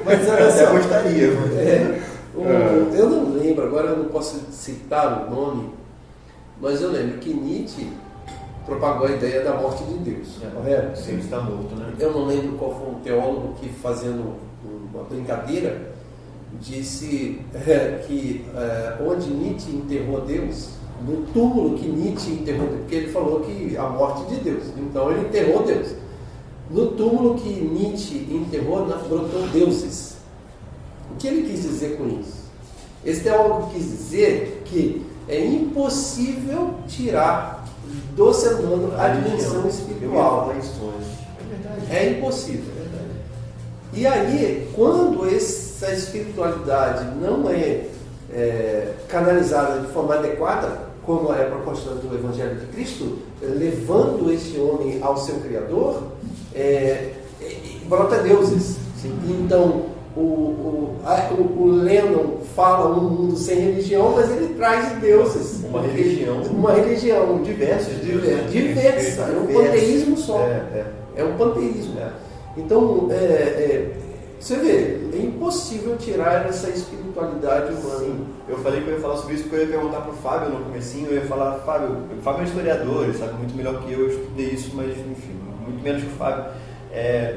Mas olha só, gostaria. eu não lembro, agora eu não posso citar o nome, mas eu lembro que Nietzsche propagou a ideia da morte de Deus. Correto? Sim, está morto, né? Eu não lembro qual foi um teólogo que, fazendo uma brincadeira, disse que onde Nietzsche enterrou Deus, no túmulo que Nietzsche enterrou Deus, porque ele falou que a morte de Deus, então ele enterrou Deus. No túmulo que Nietzsche enterrou, brotou deuses. O que ele quis dizer com isso? Esse teólogo quis dizer que é impossível tirar do ser humano a dimensão espiritual. É impossível. E aí, quando essa espiritualidade não é canalizada de forma adequada, como é a proposta do Evangelho de Cristo, levando esse homem ao seu Criador, brota deuses. Então, o Lennon fala um mundo sem religião, mas ele traz deuses. Uma religião. Diversas deuses. Diversa. É um panteísmo só. É um panteísmo. Então, você vê, é impossível tirar essa espiritualidade humana. Sim. Eu falei que eu ia falar sobre isso porque eu ia perguntar para o Fábio no comecinho, eu ia falar, Fábio é historiador, ele sabe muito melhor que eu estudei isso, mas enfim, muito menos que o Fábio.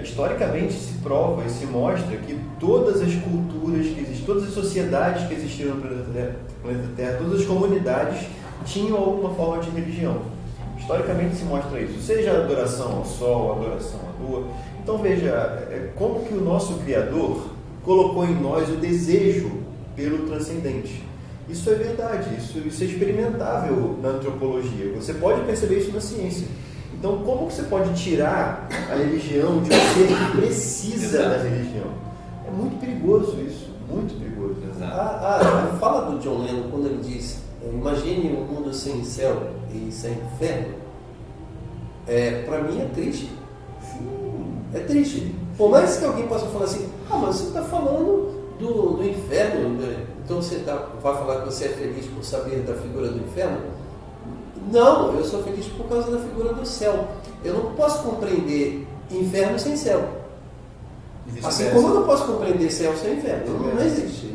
Historicamente se prova e se mostra que todas as culturas que existem, todas as sociedades que existiram no planeta Terra, todas as comunidades tinham alguma forma de religião. Historicamente se mostra isso, seja a adoração ao sol, a adoração à lua. Então veja, como que o nosso Criador colocou em nós o desejo pelo transcendente. Isso é verdade, isso é experimentável na antropologia. Você pode perceber isso na ciência. Então, como que você pode tirar a religião de um ser que precisa da religião? É muito perigoso isso, muito perigoso. A fala do John Lennon, quando ele diz, imagine um mundo sem céu e sem inferno, para mim é triste. É triste. Por mais que alguém possa falar assim, mas você está falando do inferno, né? Então você vai falar que você é feliz por saber da figura do inferno? Não, eu sou feliz por causa da figura do céu. Eu não posso compreender inferno sem céu. Assim como eu não posso compreender céu sem inferno. Não existe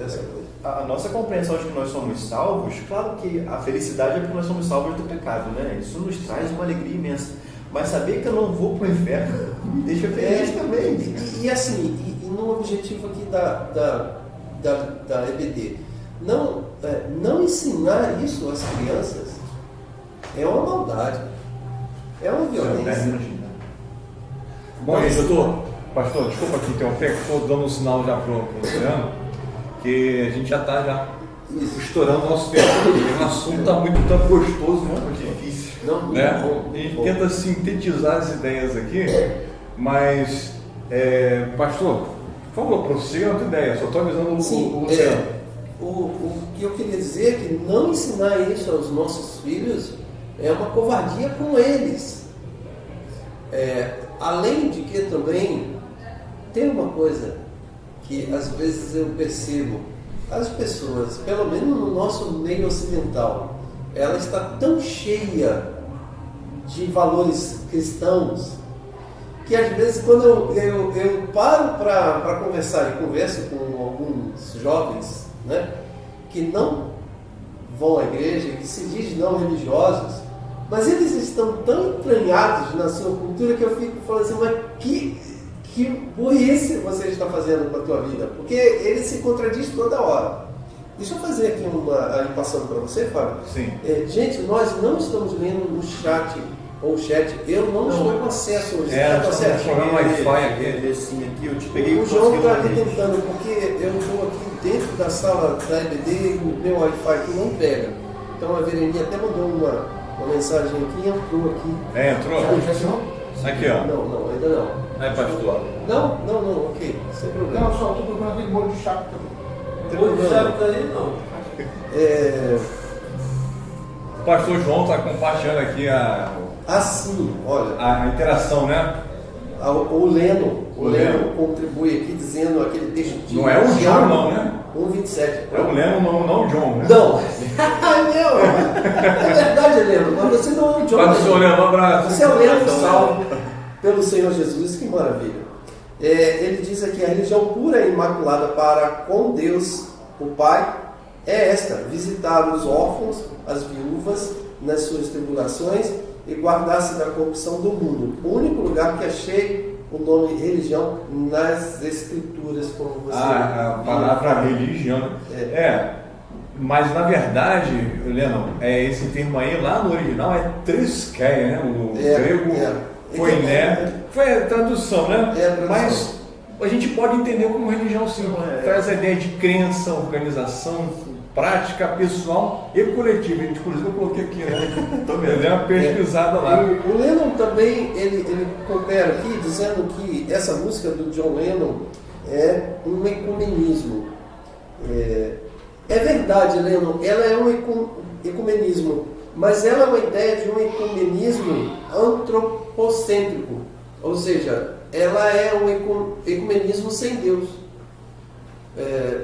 essa coisa. A nossa compreensão de que nós somos salvos, claro que a felicidade é porque nós somos salvos do pecado, né? Isso nos traz uma alegria imensa. Mas saber que eu não vou para o inferno me deixa feliz também. E assim, no objetivo aqui da EBD, não ensinar isso às crianças é uma maldade, é uma violência. Bom, pastor, desculpa aqui interromper, que estou dando um sinal já para o Luciano, que a gente já está estourando o nosso tempo. O assunto está muito tão gostoso, muito difícil. A gente tenta sintetizar as ideias aqui, mas, pastor, por favor, prossiga a tua ideia, só estou avisando o Luciano. O que eu queria dizer é que não ensinar isso aos nossos filhos é uma covardia com eles. Além de que também tem uma coisa que às vezes eu percebo, as pessoas, pelo menos no nosso meio ocidental, ela está tão cheia de valores cristãos que às vezes quando eu paro para conversar e converso com alguns jovens, né, que não vão à igreja, que se dizem não religiosos, mas eles estão tão entranhados na sua cultura que eu fico falando assim, mas que burrice você está fazendo com a tua vida, porque ele se contradiz toda hora. Deixa eu fazer aqui aí passando para você, Fábio. Sim. Gente, nós não estamos lendo no chat, eu não estou com acesso hoje. Estou jogando Wi-Fi aqui. Eu te peguei o João está aqui tentando, porque eu estou aqui dentro da sala da EBD e o meu Wi-Fi aqui não pega. Então a Vereni até mandou uma mensagem aqui e entrou aqui. Entrou? Já? Aqui, ó. Não, ainda não. Aí, pastor. Não, ok, sem problema. Não, só estou procurando aquele molho de chaco também. Molho de chaco aí não. O pastor João está compartilhando aqui sim, olha. a interação, né? O Leno contribui aqui dizendo aquele texto de... Não é o John, não, né? 1:27. É o Leno, não o John, né? Não. É verdade, Leno, mas você não é o John. Mas o senhor Leno, um abraço. Você é o Leno salvo pelo Senhor Jesus, que maravilha. Ele diz aqui, a religião pura e imaculada para com Deus, o Pai, é esta: visitar os órfãos, as viúvas, nas suas tribulações e guardar-se da corrupção do mundo. O único lugar que achei o nome religião nas Escrituras, como você... A palavra religião. Mas na verdade, Leno, esse termo aí lá no original é triskeia, né? No grego, foi a tradução, né? Mas a gente pode entender como religião sim. Traz a ideia de crença, organização, prática pessoal e coletiva. Inclusive eu coloquei aqui, né? Tô vendo, é uma pesquisada lá. O Lennon também, ele coopera aqui dizendo que essa música do John Lennon é um ecumenismo. É verdade, Lennon, ela é um ecumenismo, mas ela é uma ideia de um ecumenismo antropocêntrico, ou seja, ela é um ecumenismo sem Deus.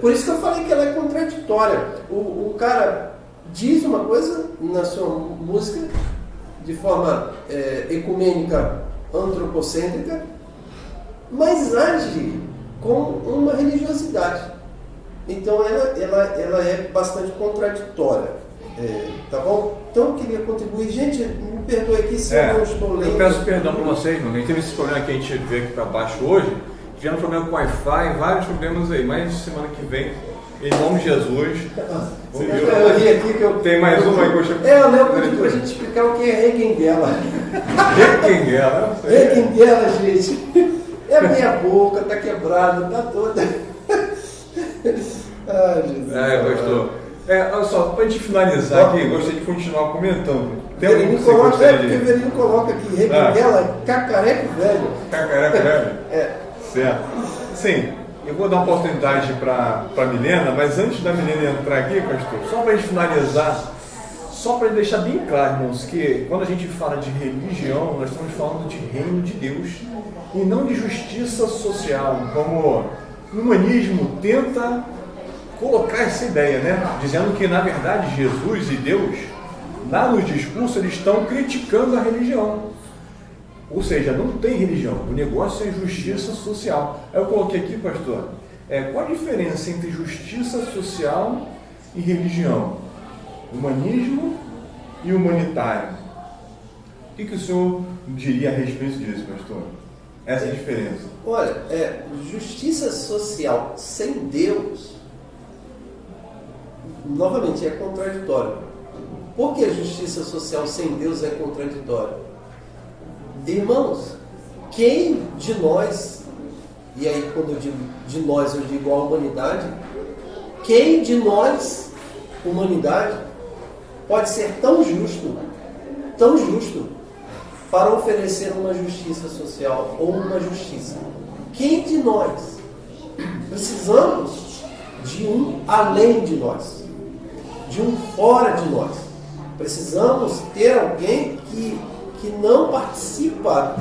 Por isso que eu falei que ela é contraditória. O cara diz uma coisa na sua música de forma ecumênica, antropocêntrica, mas age com uma religiosidade. Então ela é bastante contraditória. Tá bom? Então eu queria contribuir. Gente, me perdoe aqui se eu não estou lendo. Eu peço perdão para vocês, mano. A gente teve esse problema que a gente veio aqui para baixo hoje. Tivemos problema com Wi-Fi, vários problemas aí. Mas semana que vem, em nome de Jesus. Eu ri aqui que eu... Tem mais uma aí que eu chamo. Eu lembro para a gente explicar o que é requenguela. Requenguela? Requenguela, gente. É a minha boca, tá quebrada, tá toda. Ai, Jesus. Pastor. Olha só, para a gente finalizar aqui, gostaria de continuar comentando. Verino coloca aqui, requenguela, cacareco velho. Cacareco velho? Certo. Sim, eu vou dar uma oportunidade para a Milena, mas antes da Milena entrar aqui, pastor, só para a gente finalizar, só para deixar bem claro, irmãos, que quando a gente fala de religião, nós estamos falando de reino de Deus e não de justiça social, como o humanismo tenta colocar essa ideia, né? Dizendo que, na verdade, Jesus e Deus, lá no discurso, eles estão criticando a religião. Ou seja, não tem religião, o negócio é justiça social. Aí eu coloquei aqui, pastor, qual a diferença entre justiça social e religião? Humanismo e humanitário. O que o senhor diria a respeito disso, pastor? Essa diferença. Olha, justiça social sem Deus, novamente, é contraditório. Por que a justiça social sem Deus é contraditória? Irmãos, quem de nós, e aí quando eu digo de nós, eu digo a humanidade, quem de nós, humanidade, pode ser tão justo, para oferecer uma justiça social ou uma justiça? Quem de nós? Precisamos de um além de nós, de um fora de nós. Precisamos ter alguém que não participa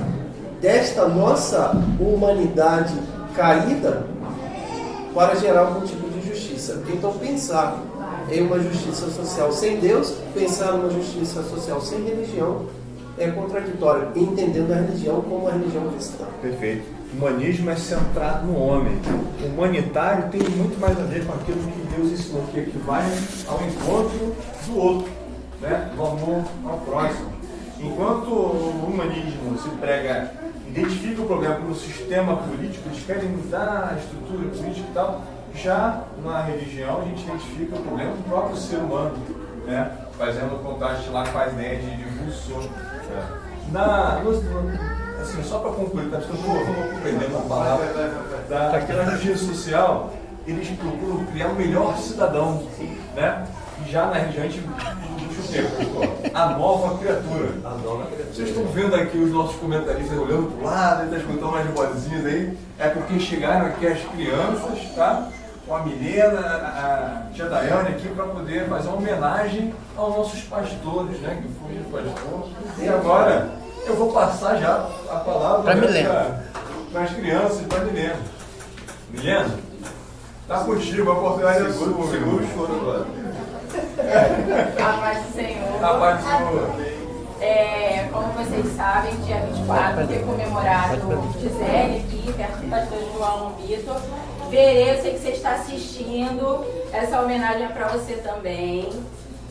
desta nossa humanidade caída para gerar algum tipo de justiça. Então pensar em uma justiça social sem Deus, pensar numa justiça social sem religião é contraditório, entendendo a religião como a religião cristã. Perfeito. O humanismo é centrado no homem. O humanitário tem muito mais a ver com aquilo que Deus ensinou, que vai ao encontro do outro, né? Do amor ao próximo. Enquanto o humanismo se prega, identifica o problema no sistema político, eles querem mudar a estrutura política e tal, já na religião a gente identifica o problema do próprio ser humano, né? Fazendo o contraste lá com a ideia de Rousseau. Assim, só para concluir, tá? Porque eu estou compreendendo a palavra. Aqui na justiça social, eles procuram criar o melhor cidadão, né? E já na religião a gente a nova criatura. Vocês estão vendo aqui os nossos comentaristas olhando para o lado, está escutando umas vozinhas aí. É porque chegaram aqui as crianças, tá? Com a Milena, a tia Daiane aqui para poder fazer uma homenagem aos nossos pastores, né? Que foram pastor. E agora Eu vou passar já a palavra Pra Milena. para as crianças e para a Milena. Milena, tá contigo, a oportunidade é sua. Segura o choro agora. A paz do Senhor. A paz do Senhor. Como vocês sabem, dia 24 foi comemorado Gisele aqui, perto do pastor João Vitor. Verê, eu sei que você está assistindo, essa homenagem é para você também.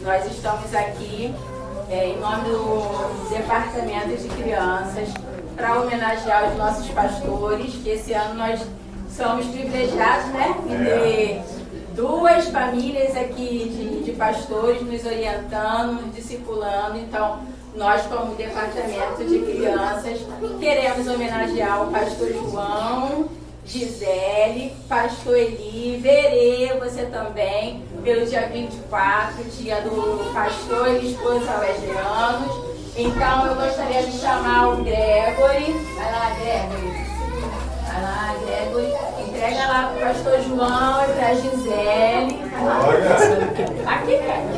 Nós estamos aqui em nome do Departamento de Crianças para homenagear os nossos pastores, que esse ano nós somos privilegiados, né, em ter duas famílias aqui de pastores nos orientando, nos discipulando. Então, nós, como Departamento de Crianças, queremos homenagear o pastor João, Gisele, pastor Eli, Verê, você também, pelo dia 24, dia do pastor e esposa Wesley. Então, eu gostaria de chamar o Gregory. Vai lá, Gregory. Vai lá, Gregory. Entrega lá pro pastor João e pra Gisele. Olha. Aqui,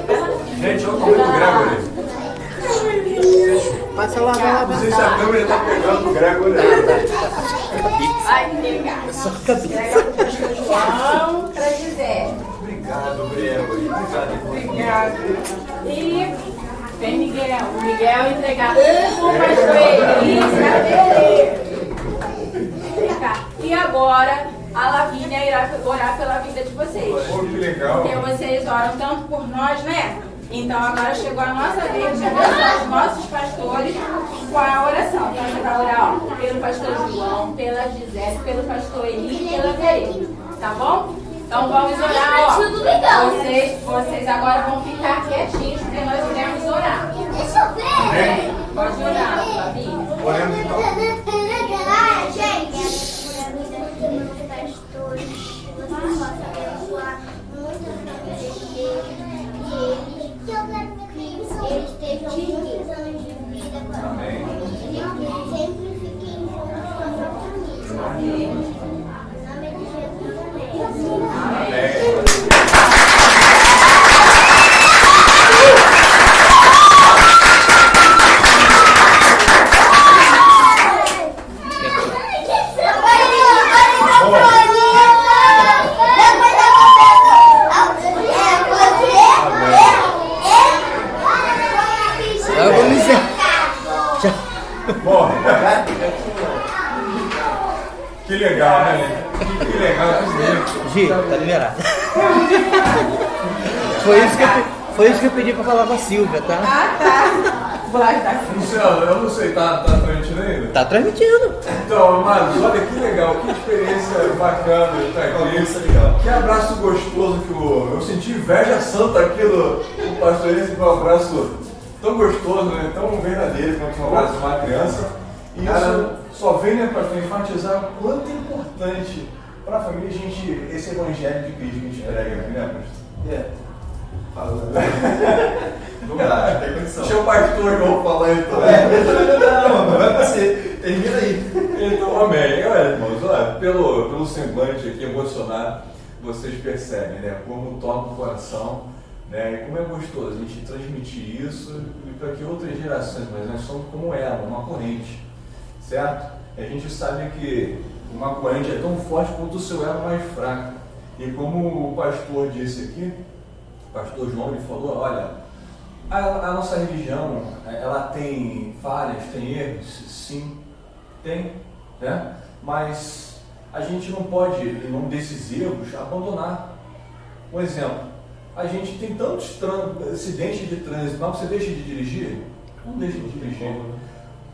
vai lá. Gente, olha o tamanho do Gregory. Passa lá, vai lá. Não sei se a câmera tá pegando o Gregory. Vai pegar. Entrega pro pastor João e pra Gisele. Obrigado, Gregory. Obrigada. E vem Miguel. O Miguel entregar pro pastor Eli. Vem cá. E agora a Lavínia irá orar pela vida de vocês. Pô, que legal. Porque vocês oram tanto por nós, né? Então agora chegou a nossa vez de abençoar os nossos pastores com a oração. Então você vai orar, ó, pelo pastor João, pela Gisele, pelo pastor Eli e pela Verê. Tá bom? Então vamos orar, ó. Vocês agora vão ficar quietinhos porque nós iremos orar. Pode orar, Lavínia. Oremos então. Eles estejam muitos anos de vida com a Amém. sempre fiquem juntos com a sua família. Em nome de Jesus, amém. Bom, que legal, né? Que legal, que bonito. Gi, tá liberado. Foi isso que eu pedi pra falar com a Silvia, tá? Ah, tá. Vou ajudar aqui. Luciano, eu não sei, tá transmitindo ainda? Tá transmitindo. Então, amados, olha que legal, que experiência bacana de estar aqui. Que abraço gostoso que eu senti inveja santa aqui do pastor Esse, foi um abraço tão gostoso, né? Tão verdadeiro quanto um abraço de uma criança. E isso só vem, né, pastor, enfatizar o quanto é importante para a família esse evangelho de Cristo que a gente prega aqui, né, pastor? Vamos lá, tem condição. Deixa o pastor João falar então. Não, vai pra você. Termina aí. Então, amém. Olha, irmãos, olha, pelo semblante aqui emocionado, vocês percebem, né, como toca o coração, né, e como é gostoso a gente transmitir isso para que outras gerações, mas nós somos como ela, uma corrente, certo? A gente sabe que uma corrente é tão forte quanto o seu elo mais fraco. E como o pastor disse aqui, o pastor João, ele falou, olha, a nossa religião, ela tem falhas, tem erros, sim, tem, né? Mas a gente não pode, em nome desses erros, abandonar. Um exemplo, a gente tem tantos acidentes de trânsito, mas você deixa de dirigir? Não deixa de dirigir.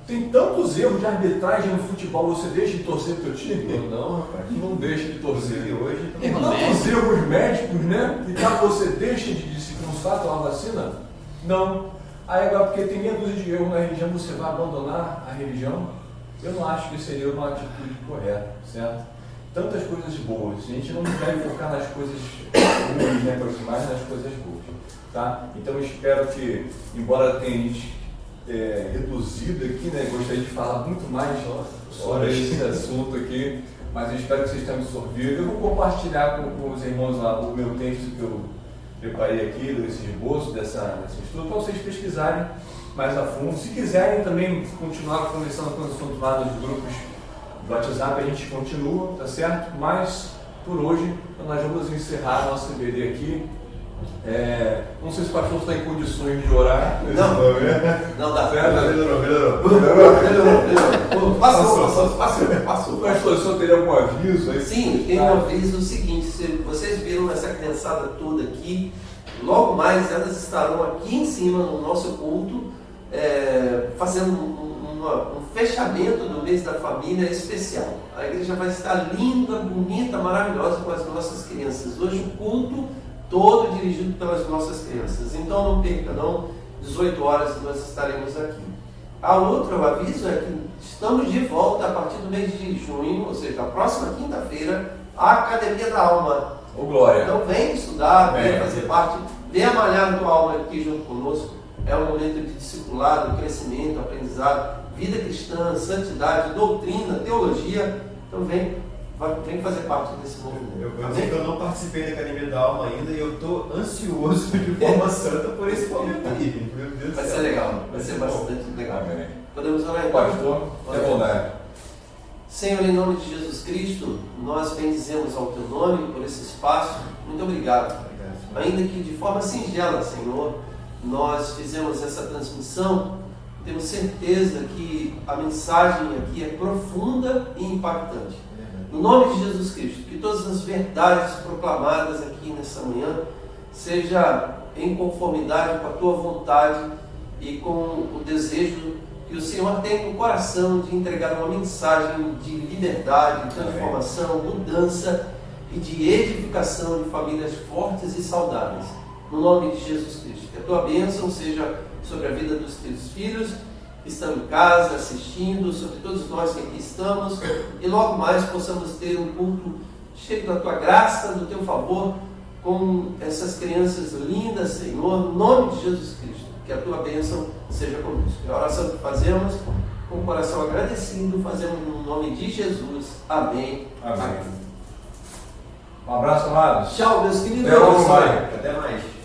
Tem tantos erros de arbitragem no futebol, você deixa de torcer pro teu time? Não, rapaz. Não deixa de torcer. E hoje Tem tantos erros médicos, né? E tá, você deixa de se constar com a vacina? Não. Aí agora, porque tem meia dúzia de erros na religião, você vai abandonar a religião? Eu não acho que seria uma atitude correta, certo? Tantas coisas boas. A gente não deve focar nas coisas ruins, né? Mais nas coisas boas, tá? Então eu espero que, embora tenha gente reduzido aqui, né? Gostaria de falar muito mais sobre esse assunto aqui, mas eu espero que vocês tenham absorvido. Eu vou compartilhar com os irmãos lá o meu texto que eu preparei aqui, desse esboço, desse estudo, para vocês pesquisarem, mais a fundo. Se quiserem também continuar conversando com os assuntos lá nos grupos do WhatsApp, a gente continua, tá certo? Mas por hoje nós vamos encerrar a nossa EBD aqui. Não sei se o pastor está em condições de orar. Não dá. Melhorou. Passou. Pastor, o senhor teria algum aviso aí? Sim, tem um aviso seguinte: se vocês viram essa criançada toda aqui, logo mais elas estarão aqui em cima no nosso culto, fazendo um fechamento do mês da família especial. A igreja vai estar linda, bonita, maravilhosa com as nossas crianças. Hoje o culto todo dirigido pelas nossas crianças. Então não perca, não. 18 horas nós estaremos aqui. A outro aviso é que estamos de volta a partir do mês de junho, ou seja, a próxima quinta-feira, a Academia da Alma. Ô, Glória. Então vem estudar, vem fazer parte, vem a Malhada do Alma aqui junto conosco. É um momento de discipulado, crescimento, aprendizado, vida cristã, santidade, doutrina, teologia. Então vem fazer parte desse movimento. Eu sei que eu não participei da Academia da Alma ainda e eu estou ansioso de forma santa por esse momento aí. Meu Deus do céu. Vai ser legal, vai ser bastante legal. Amém. Podemos orar então? Pastor, é bom, né? Senhor, em nome de Jesus Cristo, nós bendizemos ao Teu nome por esse espaço. Muito obrigado. Ainda que de forma singela, Senhor, nós fizemos essa transmissão, temos certeza que a mensagem aqui é profunda e impactante. No nome de Jesus Cristo, que todas as verdades proclamadas aqui nessa manhã seja em conformidade com a Tua vontade e com o desejo que o Senhor tem no coração de entregar uma mensagem de liberdade, transformação, mudança e de edificação de famílias fortes e saudáveis. No nome de Jesus Cristo, que a Tua bênção seja sobre a vida dos Teus filhos que estão em casa, assistindo, sobre todos nós que aqui estamos, e logo mais possamos ter um culto cheio da Tua graça, do Teu favor, com essas crianças lindas, Senhor, no nome de Jesus Cristo, que a Tua bênção seja conosco. É a oração que fazemos, com o coração agradecido, fazemos no nome de Jesus. Amém. Amém. Um abraço, amados. Tchau, meus queridos. Até logo mais. Até mais.